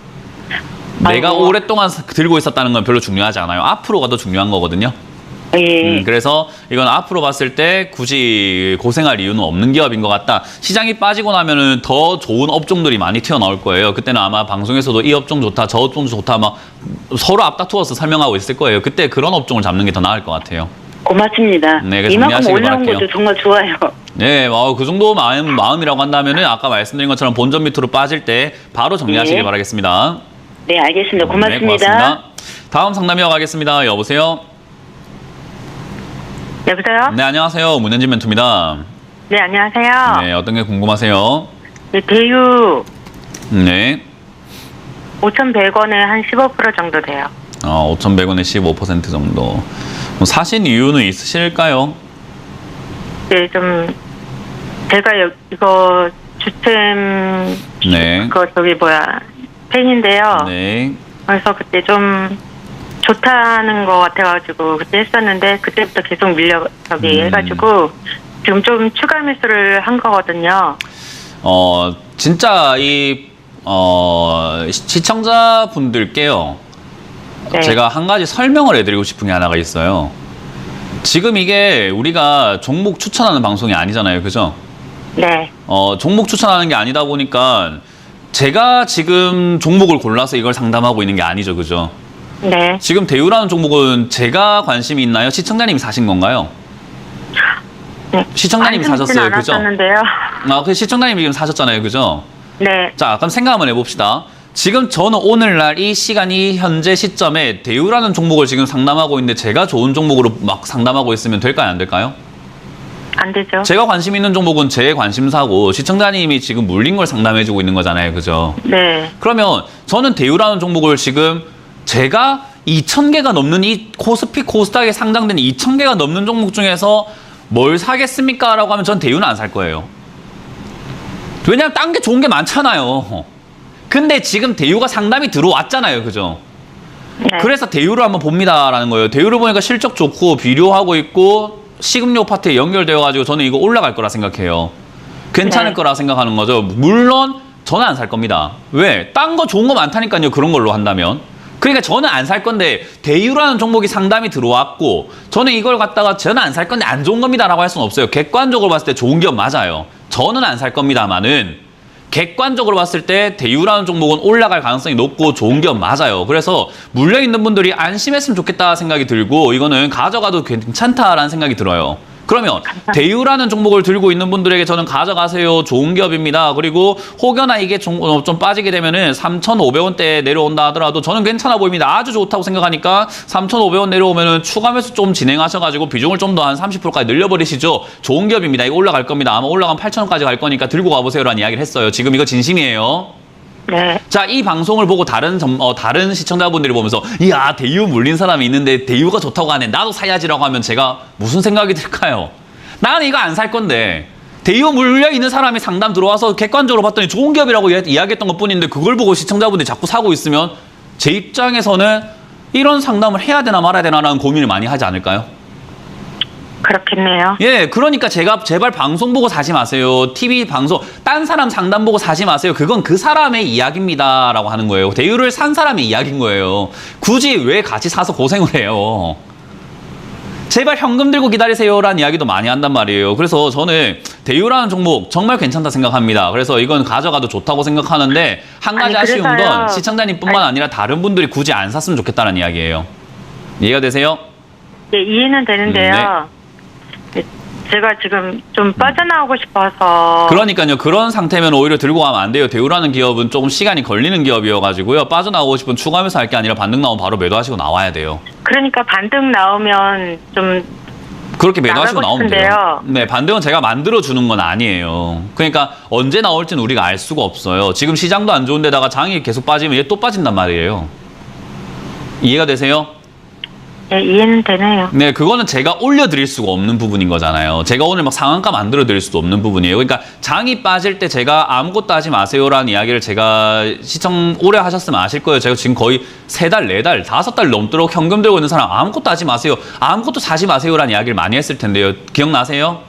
내가 아이고. 오랫동안 들고 있었다는 건 별로 중요하지 않아요. 앞으로가 더 중요한 거거든요. 예. 그래서 이건 앞으로 봤을 때 굳이 고생할 이유는 없는 기업인 것 같다. 시장이 빠지고 나면은 더 좋은 업종들이 많이 튀어나올 거예요. 그때는 아마 방송에서도 이 업종 좋다, 저 업종 좋다, 막 서로 앞다투어서 설명하고 있을 거예요. 그때 그런 업종을 잡는 게 더 나을 것 같아요. 고맙습니다. 네, 그래서 이만큼 정리하시길 올라온 바랄게요. 것도 정말 좋아요. 네, 그 정도 마음이라고 한다면은 아까 말씀드린 것처럼 본전 밑으로 빠질 때 바로 정리하시길 네. 바라겠습니다. 네, 알겠습니다. 네, 고맙습니다. 고맙습니다. 다음 상담 이어가겠습니다. 여보세요? 여보세요? 네, 안녕하세요. 문현진 멘토입니다. 네, 안녕하세요. 네, 어떤 게 궁금하세요? 네, 대유 네. 5,100원에 한 15% 정도 돼요. 5,100원에 15% 정도. 사신 이유는 있으실까요? 네, 좀 제가 이거 주템 네. 팬인데요. 네. 그래서 그때 좀 좋다는 거 같아가지고 그때 했었는데, 그때부터 계속 해가지고 지금 좀 추가 매수를 한 거거든요. 진짜 시청자분들께요. 네. 제가 한 가지 설명을 해드리고 싶은 게 하나가 있어요. 지금 이게 우리가 종목 추천하는 방송이 아니잖아요. 그죠? 네. 종목 추천하는 게 아니다 보니까 제가 지금 종목을 골라서 이걸 상담하고 있는 게 아니죠, 그죠? 네. 지금 대우라는 종목은 제가 관심이 있나요? 시청자님이 사신 건가요? 네. 시청자님이 사셨어요, 그죠? 않았었는데요. 그 시청자님이 지금 사셨잖아요, 그죠? 네. 자, 그럼 생각 한번 해봅시다. 지금 저는 오늘날 이 시간이 현재 시점에 대우라는 종목을 지금 상담하고 있는데 제가 좋은 종목으로 막 상담하고 있으면 될까요, 안 될까요? 안 되죠. 제가 관심 있는 종목은 제 관심사고 시청자님이 지금 물린 걸 상담해주고 있는 거잖아요, 그죠? 네. 그러면 저는 대우라는 종목을 지금 제가 2,000개가 넘는 이 코스피 코스닥에 상장된 2,000개가 넘는 종목 중에서 뭘 사겠습니까? 라고 하면 전 대우는 안 살 거예요. 왜냐면 딴 게 좋은 게 많잖아요. 근데 지금 대우가 상담이 들어왔잖아요, 그죠? 네. 그래서 대우를 한번 봅니다라는 거예요. 대우를 보니까 실적 좋고 비료하고 있고 식음료 파트에 연결되어가지고 저는 이거 올라갈 거라 생각해요. 괜찮을 네. 거라 생각하는 거죠. 물론 저는 안 살 겁니다. 왜? 딴 거 좋은 거 많다니까요. 그런 걸로 한다면. 그러니까 저는 안 살 건데 대우라는 종목이 상담이 들어왔고 저는 이걸 갖다가 저는 안 살 건데 안 좋은 겁니다라고 할 수는 없어요. 객관적으로 봤을 때 좋은 기업 맞아요. 저는 안 살 겁니다만은 객관적으로 봤을 때 대우라는 종목은 올라갈 가능성이 높고 좋은 기업 맞아요. 그래서 물려있는 분들이 안심했으면 좋겠다 생각이 들고 이거는 가져가도 괜찮다라는 생각이 들어요. 그러면 대우라는 종목을 들고 있는 분들에게 저는 가져가세요. 좋은 기업입니다. 그리고 혹여나 이게 좀 빠지게 되면은 3,500원대에 내려온다 하더라도 저는 괜찮아 보입니다. 아주 좋다고 생각하니까 3,500원 내려오면은 추가 매수 좀 진행하셔가지고 비중을 좀 더 한 30%까지 늘려버리시죠. 좋은 기업입니다. 이거 올라갈 겁니다. 아마 올라가면 8,000원까지 갈 거니까 들고 가보세요라는 이야기를 했어요. 지금 이거 진심이에요. 네. 자, 이 방송을 보고 다른 시청자분들이 보면서 이야 대우 물린 사람이 있는데 대우가 좋다고 하네 나도 사야지라고 하면 제가 무슨 생각이 들까요? 나는 이거 안 살 건데 대우 물려 있는 사람이 상담 들어와서 객관적으로 봤더니 좋은 기업이라고 이야기했던 것뿐인데 그걸 보고 시청자분들이 자꾸 사고 있으면 제 입장에서는 이런 상담을 해야 되나 말아야 되나라는 고민을 많이 하지 않을까요? 그렇겠네요. 예, 그러니까 제가 제발 방송 보고 사지 마세요. TV 방송, 딴 사람 상담 보고 사지 마세요. 그건 그 사람의 이야기입니다라고 하는 거예요. 대우를 산 사람의 이야기인 거예요. 굳이 왜 같이 사서 고생을 해요? 제발 현금 들고 기다리세요라는 이야기도 많이 한단 말이에요. 그래서 저는 대우라는 종목 정말 괜찮다 생각합니다. 그래서 이건 가져가도 좋다고 생각하는데 한 가지 아쉬운 건 시청자님뿐만 아니라 다른 분들이 굳이 안 샀으면 좋겠다는 이야기예요. 이해가 되세요? 네, 이해는 되는데요. 제가 지금 좀 빠져나오고 싶어서. 그러니까요. 그런 상태면 오히려 들고 가면 안 돼요. 대우라는 기업은 조금 시간이 걸리는 기업이어가지고요. 빠져나오고 싶은 추가 매수 할 게 아니라 반등 나오면 바로 매도하시고 나와야 돼요. 그러니까 반등 나오면 좀 그렇게 매도하시고 나오면 돼요. 싶은데요. 네, 반등은 제가 만들어주는 건 아니에요. 그러니까 언제 나올지는 우리가 알 수가 없어요. 지금 시장도 안 좋은데다가 장이 계속 빠지면 얘 또 빠진단 말이에요. 이해가 되세요? 네, 이해는 되네요. 네, 그거는 제가 올려드릴 수가 없는 부분인 거잖아요. 제가 오늘 막 상한가 만들어드릴 수도 없는 부분이에요. 그러니까 장이 빠질 때 제가 아무것도 하지 마세요라는 이야기를 제가 시청 오래 하셨으면 아실 거예요. 제가 지금 거의 3달, 4달, 5달 넘도록 현금 들고 있는 사람 아무것도 하지 마세요. 아무것도 사지 마세요라는 이야기를 많이 했을 텐데요. 기억나세요?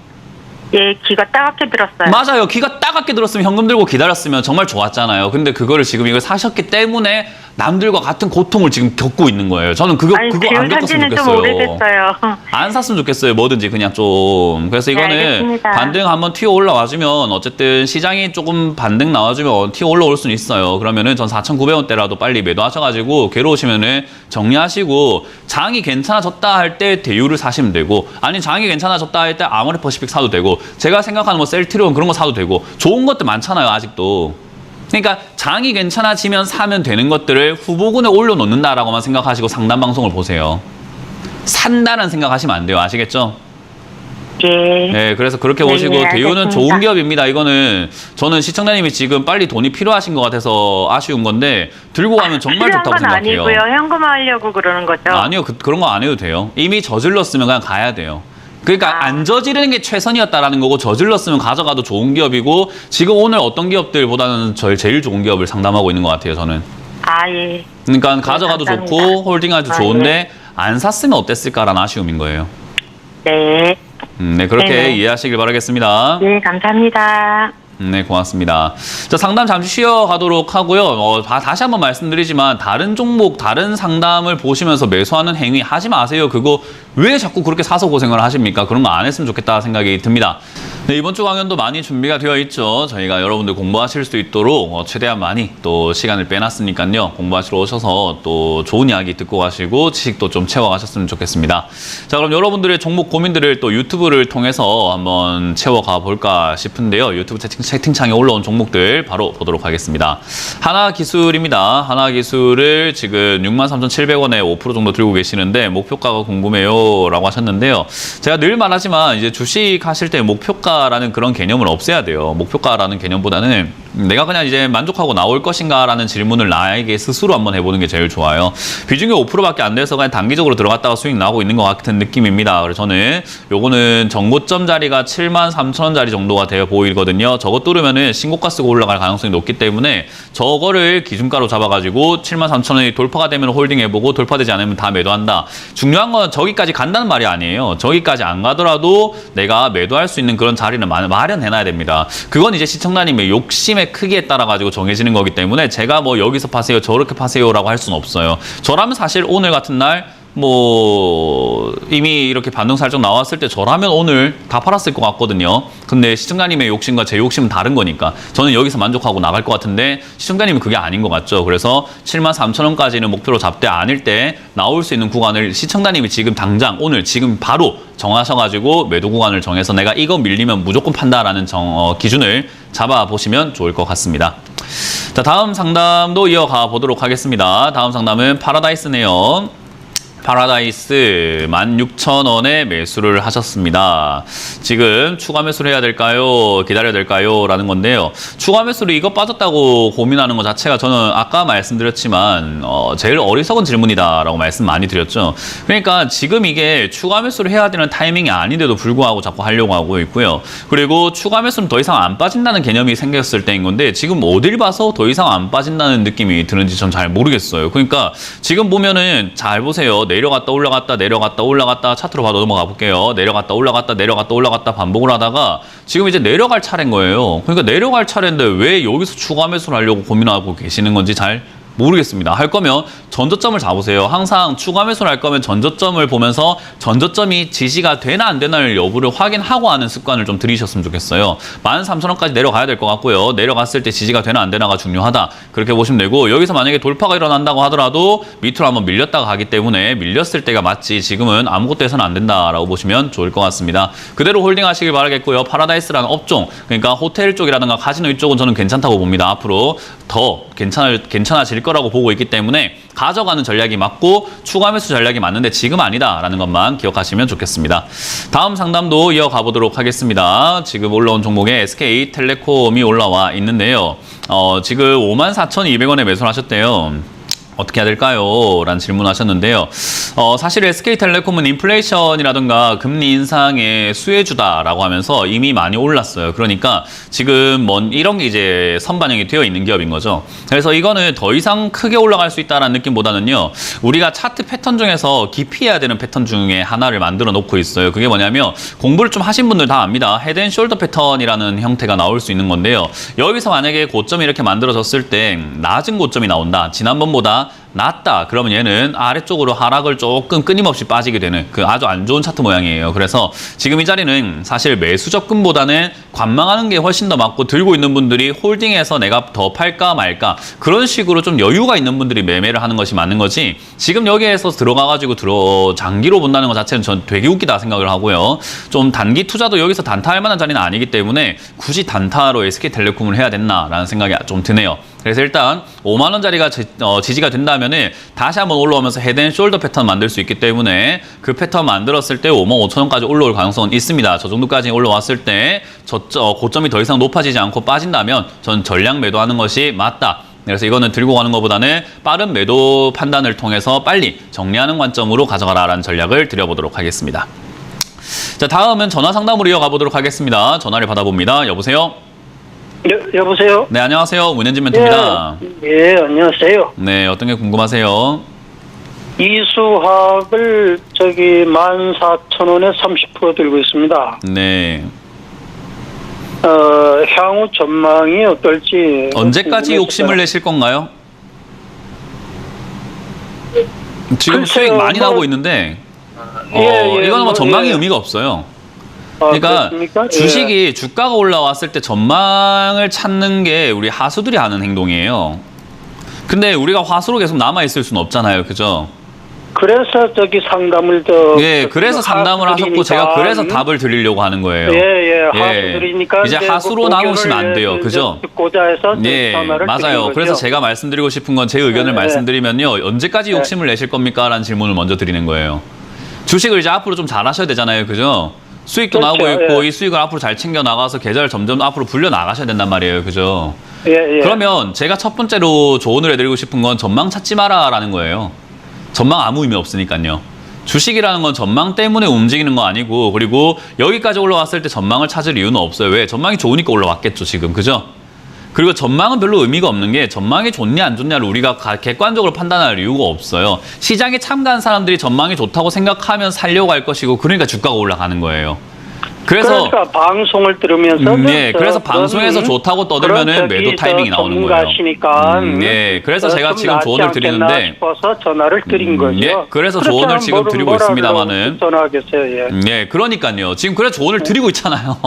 예, 귀가 따갑게 들었어요. 맞아요. 귀가 따갑게 들었으면 현금 들고 기다렸으면 정말 좋았잖아요. 근데 그거를 지금 이걸 사셨기 때문에 남들과 같은 고통을 지금 겪고 있는 거예요. 저는 그거 안 겪었으면 좋겠어요. 좀 오래됐어요. 안 샀으면 좋겠어요. 뭐든지 그냥 좀. 그래서 이거는 알겠습니다. 반등 한번 튀어 올라와주면 어쨌든 시장이 조금 반등 나와주면 튀어 올라올 수는 있어요. 그러면은 전 4,900원대라도 빨리 매도하셔가지고 괴로우시면은 정리하시고 장이 괜찮아졌다 할 때 대우를 사시면 되고 아니 장이 괜찮아졌다 할 때 아모레퍼시픽 사도 되고 제가 생각하는 뭐 셀트리온 그런 거 사도 되고 좋은 것들 많잖아요. 아직도. 그러니까 장이 괜찮아지면 사면 되는 것들을 후보군에 올려놓는다라고만 생각하시고 상담 방송을 보세요. 산다는 생각하시면 안 돼요. 아시겠죠? 예. 네, 그래서 그렇게 보시고 네, 대우는 알겠습니다. 좋은 기업입니다. 이거는 저는 시청자님이 지금 빨리 돈이 필요하신 것 같아서 아쉬운 건데 들고 가면 정말 필요한 좋다고 건 생각해요. 아니고요. 현금화하려고 그러는 거죠. 아니요, 그런 거 안 해도 돼요. 이미 저질렀으면 그냥 가야 돼요. 그러니까 안 저지르는 게 최선이었다라는 거고 저질렀으면 가져가도 좋은 기업이고 지금 오늘 어떤 기업들보다는 제일 좋은 기업을 상담하고 있는 것 같아요. 저는. 아, 예. 그러니까 가져가도 감사합니다. 좋고 홀딩해도 아, 좋은데 네. 안 샀으면 어땠을까라는 아쉬움인 거예요. 네. 네, 그렇게 네네. 이해하시길 바라겠습니다. 네, 감사합니다. 네, 고맙습니다. 자, 상담 잠시 쉬어가도록 하고요. 다시 한번 말씀드리지만 다른 종목, 다른 상담을 보시면서 매수하는 행위 하지 마세요. 그거 왜 자꾸 그렇게 사서 고생을 하십니까? 그런 거 안 했으면 좋겠다 생각이 듭니다. 네, 이번 주 강연도 많이 준비가 되어 있죠. 저희가 여러분들 공부하실 수 있도록 최대한 많이 또 시간을 빼놨으니까요. 공부하시러 오셔서 또 좋은 이야기 듣고 가시고 지식도 좀 채워가셨으면 좋겠습니다. 자, 그럼 여러분들의 종목 고민들을 또 유튜브를 통해서 한번 채워가 볼까 싶은데요. 유튜브 채팅창에 올라온 종목들 바로 보도록 하겠습니다. 하나기술입니다. 하나기술을 지금 63,700원에 5% 정도 들고 계시는데 목표가가 궁금해요 라고 하셨는데요. 제가 늘 말하지만 이제 주식 하실 때 목표가라는 그런 개념을 없애야 돼요. 목표가라는 개념보다는 내가 그냥 이제 만족하고 나올 것인가라는 질문을 나에게 스스로 한번 해보는 게 제일 좋아요. 비중이 5%밖에 안 돼서 그냥 단기적으로 들어갔다가 수익 나오고 있는 것 같은 느낌입니다. 그래서 저는 요거는 전고점 자리가 73,000원짜리 정도가 되어 보이거든요. 저거 뚫으면은 신고가 쓰고 올라갈 가능성이 높기 때문에 저거를 기준가로 잡아가지고 73,000원이 돌파가 되면 홀딩해보고 돌파되지 않으면 다 매도한다. 중요한 건 저기까지 간다는 말이 아니에요. 저기까지 안 가더라도 내가 매도할 수 있는 그런 자리는 마련해놔야 됩니다. 그건 이제 시청자님의 욕심의 크기에 따라 가지고 정해지는 거기 때문에 제가 뭐 여기서 파세요 저렇게 파세요라고 할 수는 없어요. 저라면 사실 오늘 같은 날 뭐 이미 이렇게 반등 살짝 나왔을 때 저라면 오늘 다 팔았을 것 같거든요. 근데 시청자님의 욕심과 제 욕심은 다른 거니까 저는 여기서 만족하고 나갈 것 같은데 시청자님은 그게 아닌 것 같죠. 그래서 73,000원까지는 목표로 잡되 아닐 때 나올 수 있는 구간을 시청자님이 지금 당장 오늘 지금 바로 정하셔가지고 매도 구간을 정해서 내가 이거 밀리면 무조건 판다라는 기준을 잡아보시면 좋을 것 같습니다. 자, 다음 상담도 이어가 보도록 하겠습니다. 다음 상담은 파라다이스네요. 파라다이스 16,000원에 매수를 하셨습니다. 지금 추가 매수를 해야 될까요? 기다려야 될까요? 라는 건데요. 추가 매수를 이거 빠졌다고 고민하는 것 자체가 저는 아까 말씀드렸지만 제일 어리석은 질문이다라고 말씀 많이 드렸죠. 그러니까 지금 이게 추가 매수를 해야 되는 타이밍이 아닌데도 불구하고 자꾸 하려고 하고 있고요. 그리고 추가 매수는 더 이상 안 빠진다는 개념이 생겼을 때인 건데 지금 어딜 봐서 더 이상 안 빠진다는 느낌이 드는지 전 잘 모르겠어요. 그러니까 지금 보면은 잘 보세요. 내려갔다 올라갔다 내려갔다 올라갔다 차트로 봐도 넘어가 볼게요. 내려갔다 올라갔다 내려갔다 올라갔다 반복을 하다가 지금 이제 내려갈 차례인 거예요. 그러니까 내려갈 차례인데 왜 여기서 추가 매수를 하려고 고민하고 계시는 건지 잘 모르겠습니다. 할 거면 전저점을 잡으세요. 항상 추가 매수를 할 거면 전저점을 보면서 전저점이 지지가 되나 안 되나를 여부를 확인하고 하는 습관을 좀 들이셨으면 좋겠어요. 13,000원까지 내려가야 될 것 같고요. 내려갔을 때 지지가 되나 안 되나가 중요하다. 그렇게 보시면 되고 여기서 만약에 돌파가 일어난다고 하더라도 밑으로 한번 밀렸다가 가기 때문에 밀렸을 때가 맞지 지금은 아무것도 해서는 안 된다라고 보시면 좋을 것 같습니다. 그대로 홀딩 하시길 바라겠고요. 파라다이스라는 업종, 그러니까 호텔 쪽이라든가 카지노 이쪽은 저는 괜찮다고 봅니다. 앞으로 더 괜찮아질 거라고 보고 있기 때문에 가져가는 전략이 맞고 추가 매수 전략이 맞는데 지금 아니다라는 것만 기억하시면 좋겠습니다. 다음 상담도 이어가 보도록 하겠습니다. 지금 올라온 종목에 SK텔레콤이 올라와 있는데요. 지금 54,200원에 매수를 하셨대요. 어떻게 해야 될까요? 라는 질문을 하셨는데요. 사실 SK텔레콤은 인플레이션이라든가 금리 인상의 수혜주다라고 하면서 이미 많이 올랐어요. 그러니까 지금 이런 게 이제 선반영이 되어 있는 기업인 거죠. 그래서 이거는 더 이상 크게 올라갈 수 있다는 느낌보다는요. 우리가 차트 패턴 중에서 기피해야 되는 패턴 중에 하나를 만들어 놓고 있어요. 그게 뭐냐면 공부를 좀 하신 분들 다 압니다. 헤드앤숄더 패턴이라는 형태가 나올 수 있는 건데요. 여기서 만약에 고점이 이렇게 만들어졌을 때 낮은 고점이 나온다. 지난번보다 낮다. 그러면 얘는 아래쪽으로 하락을 조금 끊임없이 빠지게 되는 그 아주 안 좋은 차트 모양이에요. 그래서 지금 이 자리는 사실 매수 접근보다는 관망하는 게 훨씬 더 맞고 들고 있는 분들이 홀딩해서 내가 더 팔까 말까 그런 식으로 좀 여유가 있는 분들이 매매를 하는 것이 맞는 거지 지금 여기에서 들어가가지고 장기로 본다는 것 자체는 전 되게 웃기다 생각을 하고요. 좀 단기 투자도 여기서 단타할 만한 자리는 아니기 때문에 굳이 단타로 SK텔레콤을 해야 됐나라는 생각이 좀 드네요. 그래서 일단 5만 원짜리가 지지가 된다면은 다시 한번 올라오면서 헤드앤숄더 패턴 만들 수 있기 때문에 그 패턴 만들었을 때 55,000원까지 올라올 가능성은 있습니다. 저 정도까지 올라왔을 때 고점이 더 이상 높아지지 않고 빠진다면 전 전량 매도하는 것이 맞다. 그래서 이거는 들고 가는 것보다는 빠른 매도 판단을 통해서 빨리 정리하는 관점으로 가져가라라는 전략을 드려보도록 하겠습니다. 자, 다음은 전화 상담으로 이어가 보도록 하겠습니다. 전화를 받아봅니다. 여보세요? 여보세요? 네, 안녕하세요. 문현진 멘토입니다. 예, 안녕하세요. 네, 어떤 게 궁금하세요? 이수학을 14,000원에 30% 들고 있습니다. 네. 향후 전망이 어떨지. 언제까지 욕심을 내실 건가요? 지금 글쎄요, 수익 많이 나고 있는데 예, 이거는 뭐 전망이 예. 의미가 없어요. 그러니까 그렇습니까? 주식이 주가가 올라왔을 때 전망을 찾는 게 우리 하수들이 하는 행동이에요. 근데 우리가 화수로 계속 남아있을 수는 없잖아요. 그죠? 그래서 저기 상담을 예, 그래서 상담을 하셨고 제가 그래서 답을 드리려고 하는 거예요. 예, 하수들이니까 이제 하수로 남으시면 안 돼요. 그죠? 듣고자 해서 예, 전화를 맞아요. 드린 거죠. 그래서 제가 말씀드리고 싶은 건 제 의견을 말씀드리면요. 언제까지 욕심을 내실 겁니까? 라는 질문을 먼저 드리는 거예요. 주식을 이제 앞으로 좀 잘하셔야 되잖아요. 그죠? 수익도 그렇죠, 나오고 있고 예. 이 수익을 앞으로 잘 챙겨 나가서 계좌를 점점 앞으로 불려 나가셔야 된단 말이에요. 그죠? 예. 그러면 제가 첫 번째로 조언을 해드리고 싶은 건 전망 찾지 마라라는 거예요. 전망 아무 의미 없으니까요. 주식이라는 건 전망 때문에 움직이는 거 아니고, 그리고 여기까지 올라왔을 때 전망을 찾을 이유는 없어요. 왜? 전망이 좋으니까 올라왔겠죠, 지금. 그죠? 그리고 전망은 별로 의미가 없는 게 전망이 좋냐 안 좋냐를 우리가 객관적으로 판단할 이유가 없어요. 시장에 참가한 사람들이 전망이 좋다고 생각하면 살려고 할 것이고, 그러니까 주가가 올라가는 거예요. 그러니까 방송을 들으면서 예, 그래서 방송에서 좋다고 떠들면은 매도 타이밍이 나오는 거예요. 전문가시니까 예, 그래서 제가 좀 지금 낫지 조언을 않겠나 드리는데 싶어서 전화를 드린 거죠. 예, 그래서 그렇지 조언을 않으면 지금 드리고 뭐라 있습니다만은 전화하겠어요. 예. 예, 그러니까요. 지금 그래서 조언을 드리고 있잖아요.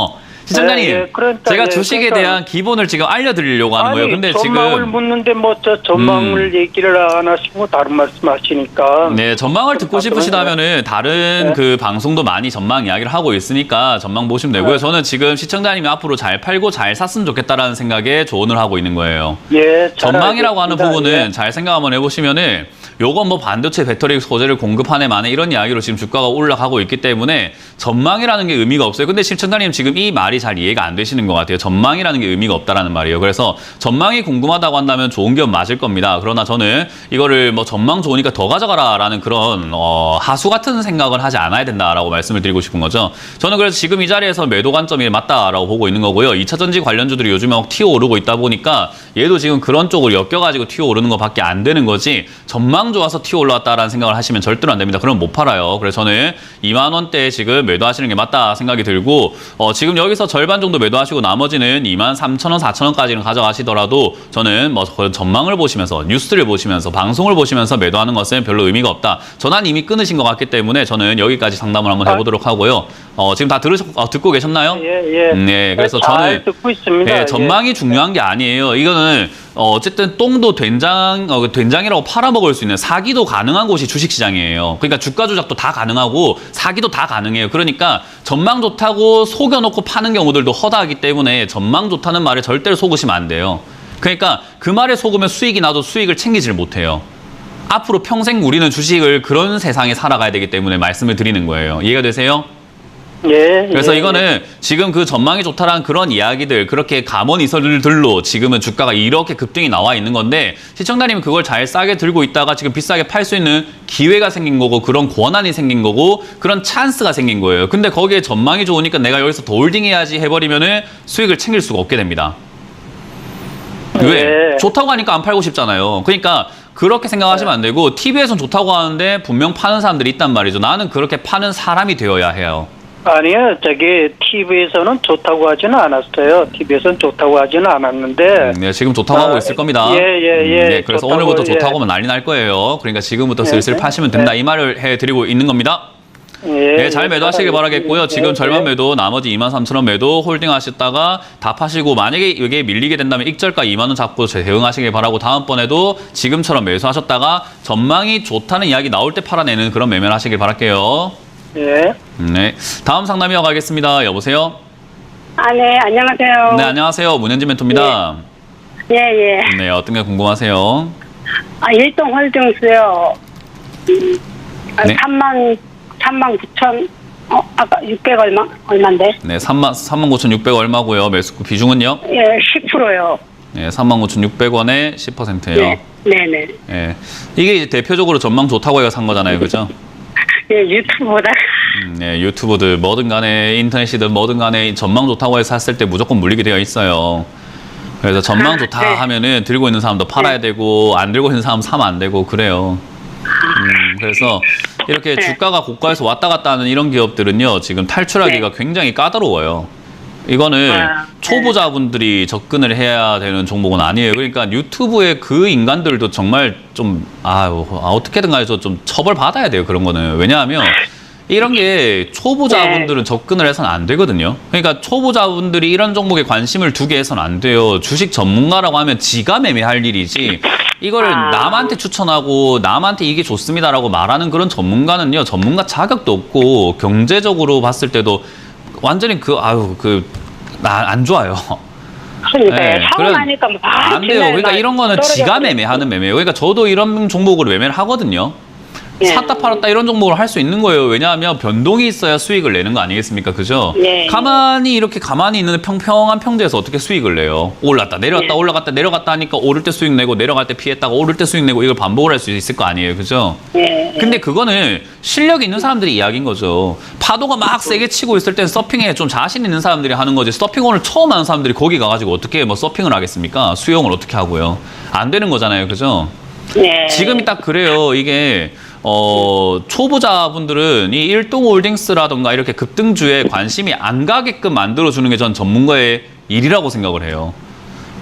시청자님, 예, 그러니까, 제가 예, 주식에 그러니까. 대한 기본을 지금 알려드리려고 하는 거예요. 근데 전망을 지금 묻는데 뭐 저 전망을 얘기를 안 하시고 다른 말씀하시니까. 네, 전망을 듣고 싶으시다면은 다른 네. 그 방송도 많이 전망 이야기를 하고 있으니까 전망 보시면 되고요. 네. 저는 지금 시청자님이 앞으로 잘 팔고 잘 샀으면 좋겠다라는 생각에 조언을 하고 있는 거예요. 예, 잘 전망이라고 하는 알겠습니다. 부분은 예. 잘 생각 한번 해보시면은 요건 뭐 반도체 배터리 소재를 공급하네 마네 이런 이야기로 지금 주가가 올라가고 있기 때문에 전망이라는 게 의미가 없어요. 근데 시청자님 지금 이 말이 잘 이해가 안 되시는 것 같아요. 전망이라는 게 의미가 없다라는 말이에요. 그래서 전망이 궁금하다고 한다면 좋은 기업 맞을 겁니다. 그러나 저는 이거를 뭐 전망 좋으니까 더 가져가라라는 그런 하수 같은 생각을 하지 않아야 된다라고 말씀을 드리고 싶은 거죠. 저는 그래서 지금 이 자리에서 매도 관점이 맞다라고 보고 있는 거고요. 2차전지 관련주들이 요즘에 막 튀어오르고 있다 보니까 얘도 지금 그런 쪽을 엮여가지고 튀어오르는 것밖에 안 되는 거지 전망 좋아서 튀어 올라왔다라는 생각을 하시면 절대로 안 됩니다. 그럼 못 팔아요. 그래서 저는 2만 원대에 지금 매도하시는 게 맞다 생각이 들고 지금 여기서 절반 정도 매도하시고 나머지는 2만 3천 원, 4천 원까지는 가져가시더라도 저는 뭐 전망을 보시면서 뉴스를 보시면서 방송을 보시면서 매도하는 것은 별로 의미가 없다. 전환 이미 끊으신 것 같기 때문에 저는 여기까지 상담을 한번 해보도록 하고요. 지금 다 듣고 계셨나요? 예. 네, 그래서 잘 저는 듣고 있습니다. 예, 전망이 중요한 게 아니에요. 이거는 어쨌든 똥도 된장이라고 팔아먹을 수 있는 사기도 가능한 곳이 주식시장이에요. 그러니까 주가 조작도 다 가능하고 사기도 다 가능해요. 그러니까 전망 좋다고 속여놓고 파는 경우들도 허다하기 때문에 전망 좋다는 말에 절대로 속으시면 안 돼요. 그러니까 그 말에 속으면 수익이 나도 수익을 챙기질 못해요. 앞으로 평생 우리는 주식을 그런 세상에 살아가야 되기 때문에 말씀을 드리는 거예요. 이해가 되세요? 예. 그래서 이거는 지금 그 전망이 좋다라는 그런 이야기들, 그렇게 감언이설들로 지금은 주가가 이렇게 급등이 나와 있는 건데 시청자님은 그걸 잘 싸게 들고 있다가 지금 비싸게 팔 수 있는 기회가 생긴 거고 그런 권한이 생긴 거고 그런 찬스가 생긴 거예요. 근데 거기에 전망이 좋으니까 내가 여기서 더 홀딩해야지 해버리면은 수익을 챙길 수가 없게 됩니다. 왜? 예. 좋다고 하니까 안 팔고 싶잖아요. 그러니까 그렇게 생각하시면 안 되고 TV에선 좋다고 하는데 분명 파는 사람들이 있단 말이죠. 나는 그렇게 파는 사람이 되어야 해요. 아니요, 저기 TV에서는 좋다고 하지는 않았어요. TV에서는 좋다고 하지는 않았는데. 네, 지금 좋다고 하고 있을 겁니다. 예. 네, 그래서 좋다고, 오늘부터 예. 좋다고 하면 난리 날 거예요. 그러니까 지금부터 슬슬 네. 파시면 된다. 이 말을 해드리고 있는 겁니다. 네, 잘 매도하시길 바라겠고요. 지금 절반 매도, 나머지 23,000원 매도 홀딩 하셨다가 다 파시고 만약에 이게 밀리게 된다면 익절가 2만 원 잡고 대응하시길 바라고 다음번에도 지금처럼 매수하셨다가 전망이 좋다는 이야기 나올 때 팔아내는 그런 매매를 하시길 바랄게요. 예. 네, 다음 상담 이어가겠습니다. 여보세요? 네, 안녕하세요. 네, 안녕하세요. 문현진 멘토입니다. 예. 네, 어떤 게 궁금하세요? 일동 홀딩스요. 네. 3만 9천, 아까 600 얼마인데? 네, 39,600 얼마고요. 매수 비중은요? 예, 10%요. 네, 39,600원에 10%예요. 네네. 예. 이게 이제 대표적으로 전망 좋다고 해서 산 거잖아요. 그죠? 예, 유튜브보다. 네, 유튜브들 뭐든 간에 인터넷이든 뭐든 간에 전망 좋다고 해서 샀을 때 무조건 물리게 되어 있어요. 그래서 전망 좋다 네. 하면은 들고 있는 사람도 팔아야 되고 안 들고 있는 사람 사면 안 되고 그래요. 그래서 이렇게 네. 주가가 고가에서 왔다 갔다 하는 이런 기업들은요. 지금 탈출하기가 굉장히 까다로워요. 이거는 네. 초보자분들이 접근을 해야 되는 종목은 아니에요. 그러니까 유튜브의 그 인간들도 정말 좀 어떻게든 간에 좀 처벌 받아야 돼요. 그런 거는. 왜냐하면 이런 게 초보자분들은 접근을 해서는 안 되거든요. 그러니까 초보자분들이 이런 종목에 관심을 두게 해서는 안 돼요. 주식 전문가라고 하면 지가 매매할 일이지 이거를 남한테 추천하고 남한테 이게 좋습니다라고 말하는 그런 전문가는요. 전문가 자격도 없고 경제적으로 봤을 때도 완전히 안 좋아요. 그러니까 사고 나니까 뭐 바로 안 돼요. 그러니까 이런 거는 지가 매매하는 매매예요. 그러니까 저도 이런 종목으로 매매를 하거든요. 샀다 팔았다 이런 종목을 할 수 있는 거예요. 왜냐하면 변동이 있어야 수익을 내는 거 아니겠습니까? 그죠? 가만히 있는데 평평한 평지에서 어떻게 수익을 내요? 올랐다 내려갔다 올라갔다 내려갔다 하니까 오를 때 수익 내고 내려갈 때 피했다가 오를 때 수익 내고 이걸 반복을 할 수 있을 거 아니에요. 그죠? 근데 그거는 실력 있는 사람들이 이야기인 거죠. 파도가 막 세게 치고 있을 때 서핑에 좀 자신 있는 사람들이 하는 거지. 서핑원을 처음 하는 사람들이 거기 가가지고 어떻게 뭐 서핑을 하겠습니까? 수영을 어떻게 하고요? 안 되는 거잖아요. 그죠? 지금이 딱 그래요. 이게 초보자분들은 이 일동홀딩스라던가 이렇게 급등주에 관심이 안 가게끔 만들어주는 게 전 전문가의 일이라고 생각을 해요.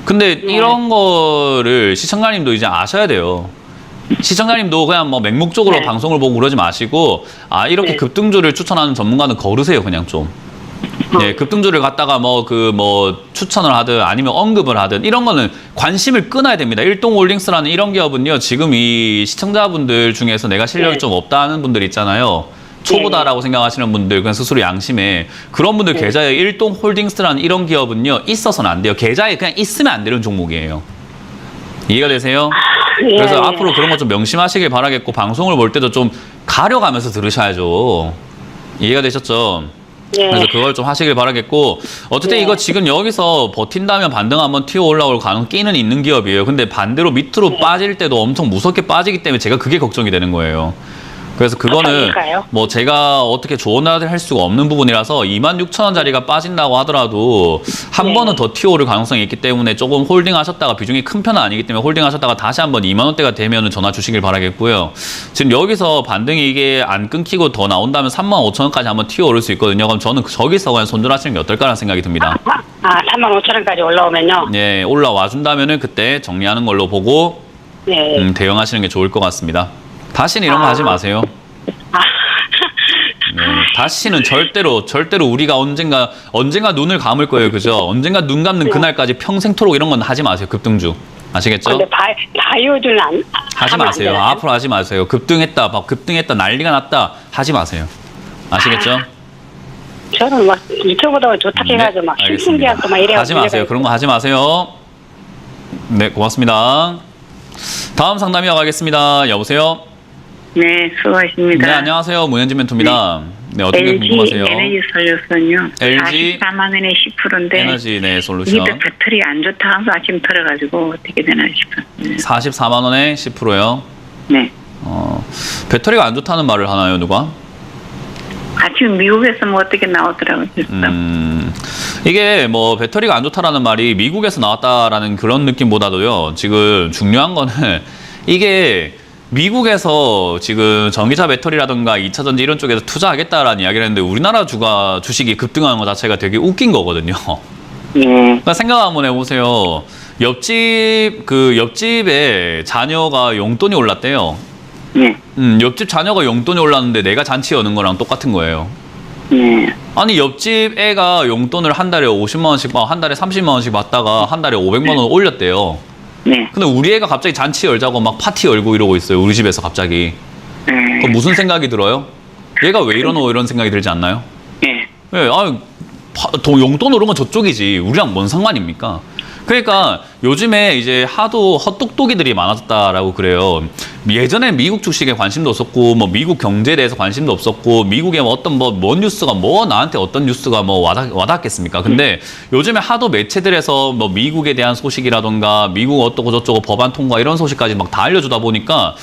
근데 이런 거를 시청자님도 이제 아셔야 돼요. 시청자님도 그냥 뭐 맹목적으로 방송을 보고 그러지 마시고 이렇게 급등주를 추천하는 전문가는 거르세요. 그냥 좀. 급등주를 갖다가 추천을 하든 아니면 언급을 하든 이런 거는 관심을 끊어야 됩니다. 일동홀딩스라는 이런 기업은요. 지금 이 시청자분들 중에서 내가 실력이 좀 없다는 분들 있잖아요. 초보다라고 생각하시는 분들 그냥 스스로 양심에 그런 분들 계좌에 일동홀딩스라는 이런 기업은요. 있어서는 안 돼요. 계좌에 그냥 있으면 안 되는 종목이에요. 이해가 되세요? 그래서 앞으로 그런 거 좀 명심하시길 바라겠고 방송을 볼 때도 좀 가려가면서 들으셔야죠. 이해가 되셨죠? 그래서 그걸 좀 하시길 바라겠고 어쨌든 이거 지금 여기서 버틴다면 반등 한번 튀어 올라올 가능성은 있는 기업이에요. 근데 반대로 밑으로 빠질 때도 엄청 무섭게 빠지기 때문에 제가 그게 걱정이 되는 거예요. 그래서 그거는 뭐 제가 어떻게 조언을 할 수가 없는 부분이라서 26,000원짜리가 빠진다고 하더라도 한 번은 더 튀어오를 가능성이 있기 때문에 조금 홀딩하셨다가 비중이 큰 편은 아니기 때문에 홀딩하셨다가 다시 한번 2만원대가 되면 전화 주시길 바라겠고요. 지금 여기서 반등이 이게 안 끊기고 더 나온다면 35,000원까지 한번 튀어오를 수 있거든요. 그럼 저는 저기서 그냥 손절하시는 게 어떨까라는 생각이 듭니다. 35,000원까지 올라오면요? 네, 올라와 준다면은 그때 정리하는 걸로 보고 대응하시는 게 좋을 것 같습니다. 다시는 이런 거 하지 마세요. 다시는 절대로 우리가 언젠가 눈을 감을 거예요. 그죠? 언젠가 눈 감는 그날까지 평생토록 이런 건 하지 마세요. 급등주. 아시겠죠? 근데 바이오주는 하지 마세요. 앞으로 하지 마세요. 급등했다 난리가 났다 하지 마세요. 아시겠죠? 저는 막 유튜브도 좋다 해가지고 막 신기하고 막 이래가지고 하지 마세요. 그런 거 하지 마세요. 네, 고맙습니다. 다음 상담 이어가겠습니다. 여보세요? 네, 수고하십니다. 네, 안녕하세요. 문현진 멘토입니다. 네, 어떤 게 궁금하세요? 에너지 솔루션요. LG 44만 원에 10%인데 에너지 솔루션. 이게 배터리 안 좋다 하면서 아침 들어가지고 어떻게 되나 싶었어요. 44만 원에 10%요. 네. 배터리가 안 좋다는 말을 하나요, 누가? 아침 미국에서 뭐 어떻게 나오더라고요. 이게 뭐 배터리가 안 좋다라는 말이 미국에서 나왔다라는 그런 느낌보다도요. 지금 중요한 거는 이게 미국에서 지금 전기차 배터리라든가 2차전지 이런 쪽에서 투자하겠다라는 이야기를 했는데 우리나라 주식이 급등하는 것 자체가 되게 웃긴 거거든요. 그러니까 생각 한번 해보세요. 옆집에 자녀가 용돈이 올랐대요. 옆집 자녀가 용돈이 올랐는데 내가 잔치 여는 거랑 똑같은 거예요. 아니 옆집 애가 용돈을 한 달에 50만 원씩 한 달에 30만 원씩 받다가 한 달에 500만 원 올렸대요. 근데 우리 애가 갑자기 잔치 열자고 막 파티 열고 이러고 있어요. 우리 집에서 갑자기. 그럼 무슨 생각이 들어요? 얘가 왜 이러노 이런 생각이 들지 않나요? 용돈 오른 건 저쪽이지 우리랑 뭔 상관입니까? 그러니까 요즘에 이제 하도 헛똑똑이들이 많아졌다라고 그래요. 예전에 미국 주식에 관심도 없었고 뭐 미국 경제에 대해서 관심도 없었고 미국에 어떤 뭔 뉴스가 나한테 어떤 뉴스가 와닿겠습니까? 근데 요즘에 하도 매체들에서 뭐 미국에 대한 소식이라던가 미국 어떠고 저쩌고 법안 통과 이런 소식까지 막 다 알려주다 보니까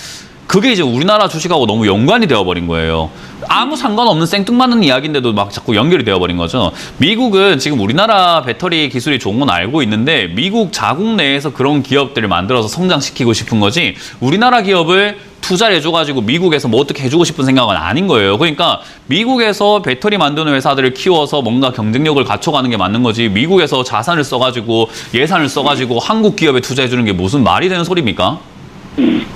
그게 이제 우리나라 주식하고 너무 연관이 되어버린 거예요. 아무 상관없는 생뚱맞는 이야기인데도 막 자꾸 연결이 되어버린 거죠. 미국은 지금 우리나라 배터리 기술이 좋은 건 알고 있는데 미국 자국 내에서 그런 기업들을 만들어서 성장시키고 싶은 거지 우리나라 기업을 투자를 해줘가지고 미국에서 뭐 어떻게 해주고 싶은 생각은 아닌 거예요. 그러니까 미국에서 배터리 만드는 회사들을 키워서 뭔가 경쟁력을 갖춰가는 게 맞는 거지 미국에서 자산을 써가지고 예산을 써가지고 한국 기업에 투자해주는 게 무슨 말이 되는 소리입니까?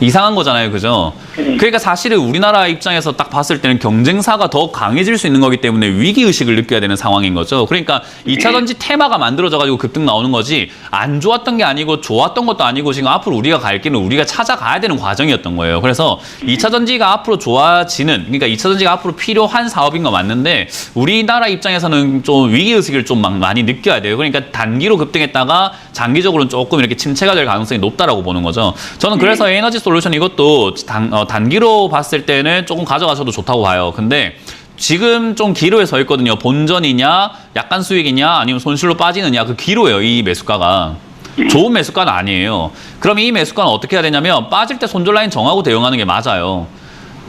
이상한 거잖아요. 그죠? 그러니까 사실은 우리나라 입장에서 딱 봤을 때는 경쟁사가 더 강해질 수 있는 거기 때문에 위기의식을 느껴야 되는 상황인 거죠. 그러니까 2차전지 테마가 만들어져가지고 급등 나오는 거지 안 좋았던 게 아니고 좋았던 것도 아니고 지금 앞으로 우리가 갈 길은 우리가 찾아가야 되는 과정이었던 거예요. 그래서 2차전지가 앞으로 좋아지는, 그러니까 2차전지가 앞으로 필요한 사업인 거 맞는데 우리나라 입장에서는 좀 위기의식을 좀 많이 느껴야 돼요. 그러니까 단기로 급등했다가 장기적으로는 조금 이렇게 침체가 될 가능성이 높다라고 보는 거죠. 저는 그래서 에너지 솔루션 이것도 단기로 봤을 때는 조금 가져가셔도 좋다고 봐요. 근데 지금 좀 기로에 서 있거든요. 본전이냐, 약간 수익이냐, 아니면 손실로 빠지느냐, 그 기로예요. 이 매수가가. 좋은 매수가는 아니에요. 그럼 이 매수가는 어떻게 해야 되냐면 빠질 때 손절 라인 정하고 대응하는 게 맞아요.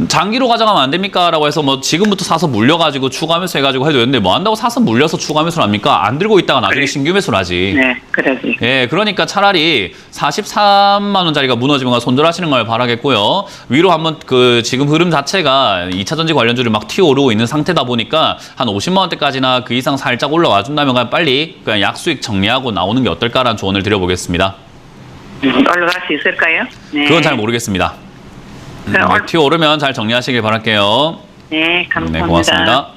장기로 가져가면 안 됩니까? 라고 해서 뭐 지금부터 사서 물려가지고 추가 매수 해가지고 해도 되는데 뭐 한다고 사서 물려서 추가 매수를 합니까? 안 들고 있다가 나중에 신규 매수를 하지. 네, 그러지. 예, 그러니까 차라리 43만 원짜리가 무너지면 손절하시는 걸 바라겠고요. 위로 한번 그 지금 흐름 자체가 2차전지 관련주를 막 튀어오르고 있는 상태다 보니까 한 50만 원대까지나 그 이상 살짝 올라와 준다면 그냥 빨리 그냥 약수익 정리하고 나오는 게 어떨까라는 조언을 드려보겠습니다. 올라갈 수 있을까요? 네. 그건 잘 모르겠습니다. 튀어오르면 잘 정리하시길 바랄게요. 네, 감사합니다. 네, 고맙습니다.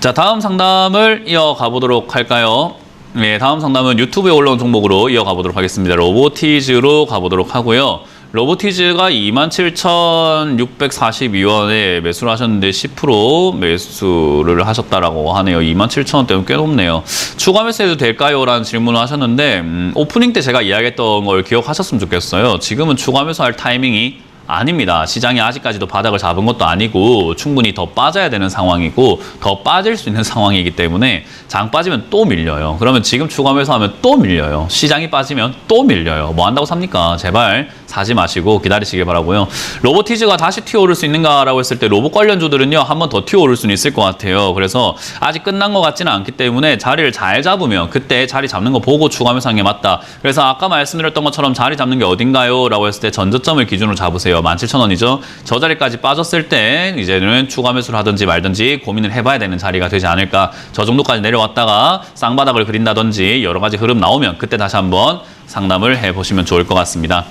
자, 다음 상담을 이어가 보도록 할까요? 네, 다음 상담은 유튜브에 올라온 종목으로 이어가 보도록 하겠습니다. 로보티즈로 가보도록 하고요. 로보티즈가 27,642원에 매수를 하셨는데 10% 매수를 하셨다라고 하네요. 27,000원대면 꽤 높네요. 추가 매수해도 될까요? 라는 질문을 하셨는데 오프닝 때 제가 이야기했던 걸 기억하셨으면 좋겠어요. 지금은 추가 매수할 타이밍이 아닙니다. 시장이 아직까지도 바닥을 잡은 것도 아니고 충분히 더 빠져야 되는 상황이고 더 빠질 수 있는 상황이기 때문에 장 빠지면 또 밀려요. 그러면 지금 추가 매수하면 또 밀려요. 시장이 빠지면 또 밀려요. 뭐 한다고 삽니까? 제발 사지 마시고 기다리시길 바라고요. 로보티즈가 다시 튀어오를 수 있는가라고 했을 때 로봇 관련주들은요. 한 번 더 튀어오를 수는 있을 것 같아요. 그래서 아직 끝난 것 같지는 않기 때문에 자리를 잘 잡으면 그때 자리 잡는 거 보고 추가 매수하는 게 맞다. 그래서 아까 말씀드렸던 것처럼 자리 잡는 게 어딘가요? 라고 했을 때 전저점을 기준으로 잡으세요. 17,000원이죠. 저 자리까지 빠졌을 때 이제는 추가 매수를 하든지 말든지 고민을 해봐야 되는 자리가 되지 않을까. 저 정도까지 내려왔다가 쌍바닥을 그린다든지 여러 가지 흐름 나오면 그때 다시 한번 상담을 해보시면 좋을 것 같습니다.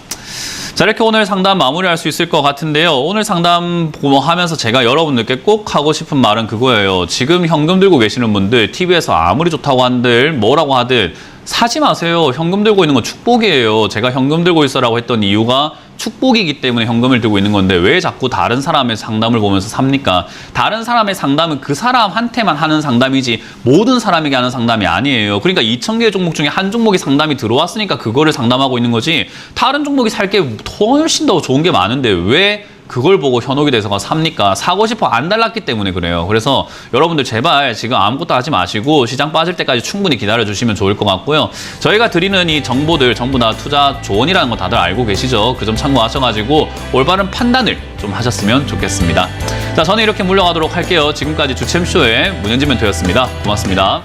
자, 이렇게 오늘 상담 마무리할 수 있을 것 같은데요. 오늘 상담 하면서 제가 여러분들께 꼭 하고 싶은 말은 그거예요. 지금 현금 들고 계시는 분들, TV에서 아무리 좋다고 한들 뭐라고 하든 사지 마세요. 현금 들고 있는 건 축복이에요. 제가 현금 들고 있어라고 했던 이유가 축복이기 때문에 현금을 들고 있는 건데 왜 자꾸 다른 사람의 상담을 보면서 삽니까? 다른 사람의 상담은 그 사람한테만 하는 상담이지 모든 사람에게 하는 상담이 아니에요. 그러니까 2,000개의 종목 중에 한 종목이 상담이 들어왔으니까 그거를 상담하고 있는 거지 다른 종목이 살 게 훨씬 더 좋은 게 많은데 왜 그걸 보고 현혹이 돼서 삽니까? 사고 싶어 안 달랐기 때문에 그래요. 그래서 여러분들 제발 지금 아무것도 하지 마시고 시장 빠질 때까지 충분히 기다려주시면 좋을 것 같고요. 저희가 드리는 이 정보들 전부 다 투자 조언이라는 거 다들 알고 계시죠? 그 점 참고하셔가지고 올바른 판단을 좀 하셨으면 좋겠습니다. 자, 저는 이렇게 물러가도록 할게요. 지금까지 주챔쇼의 문현진 멘토였습니다. 고맙습니다.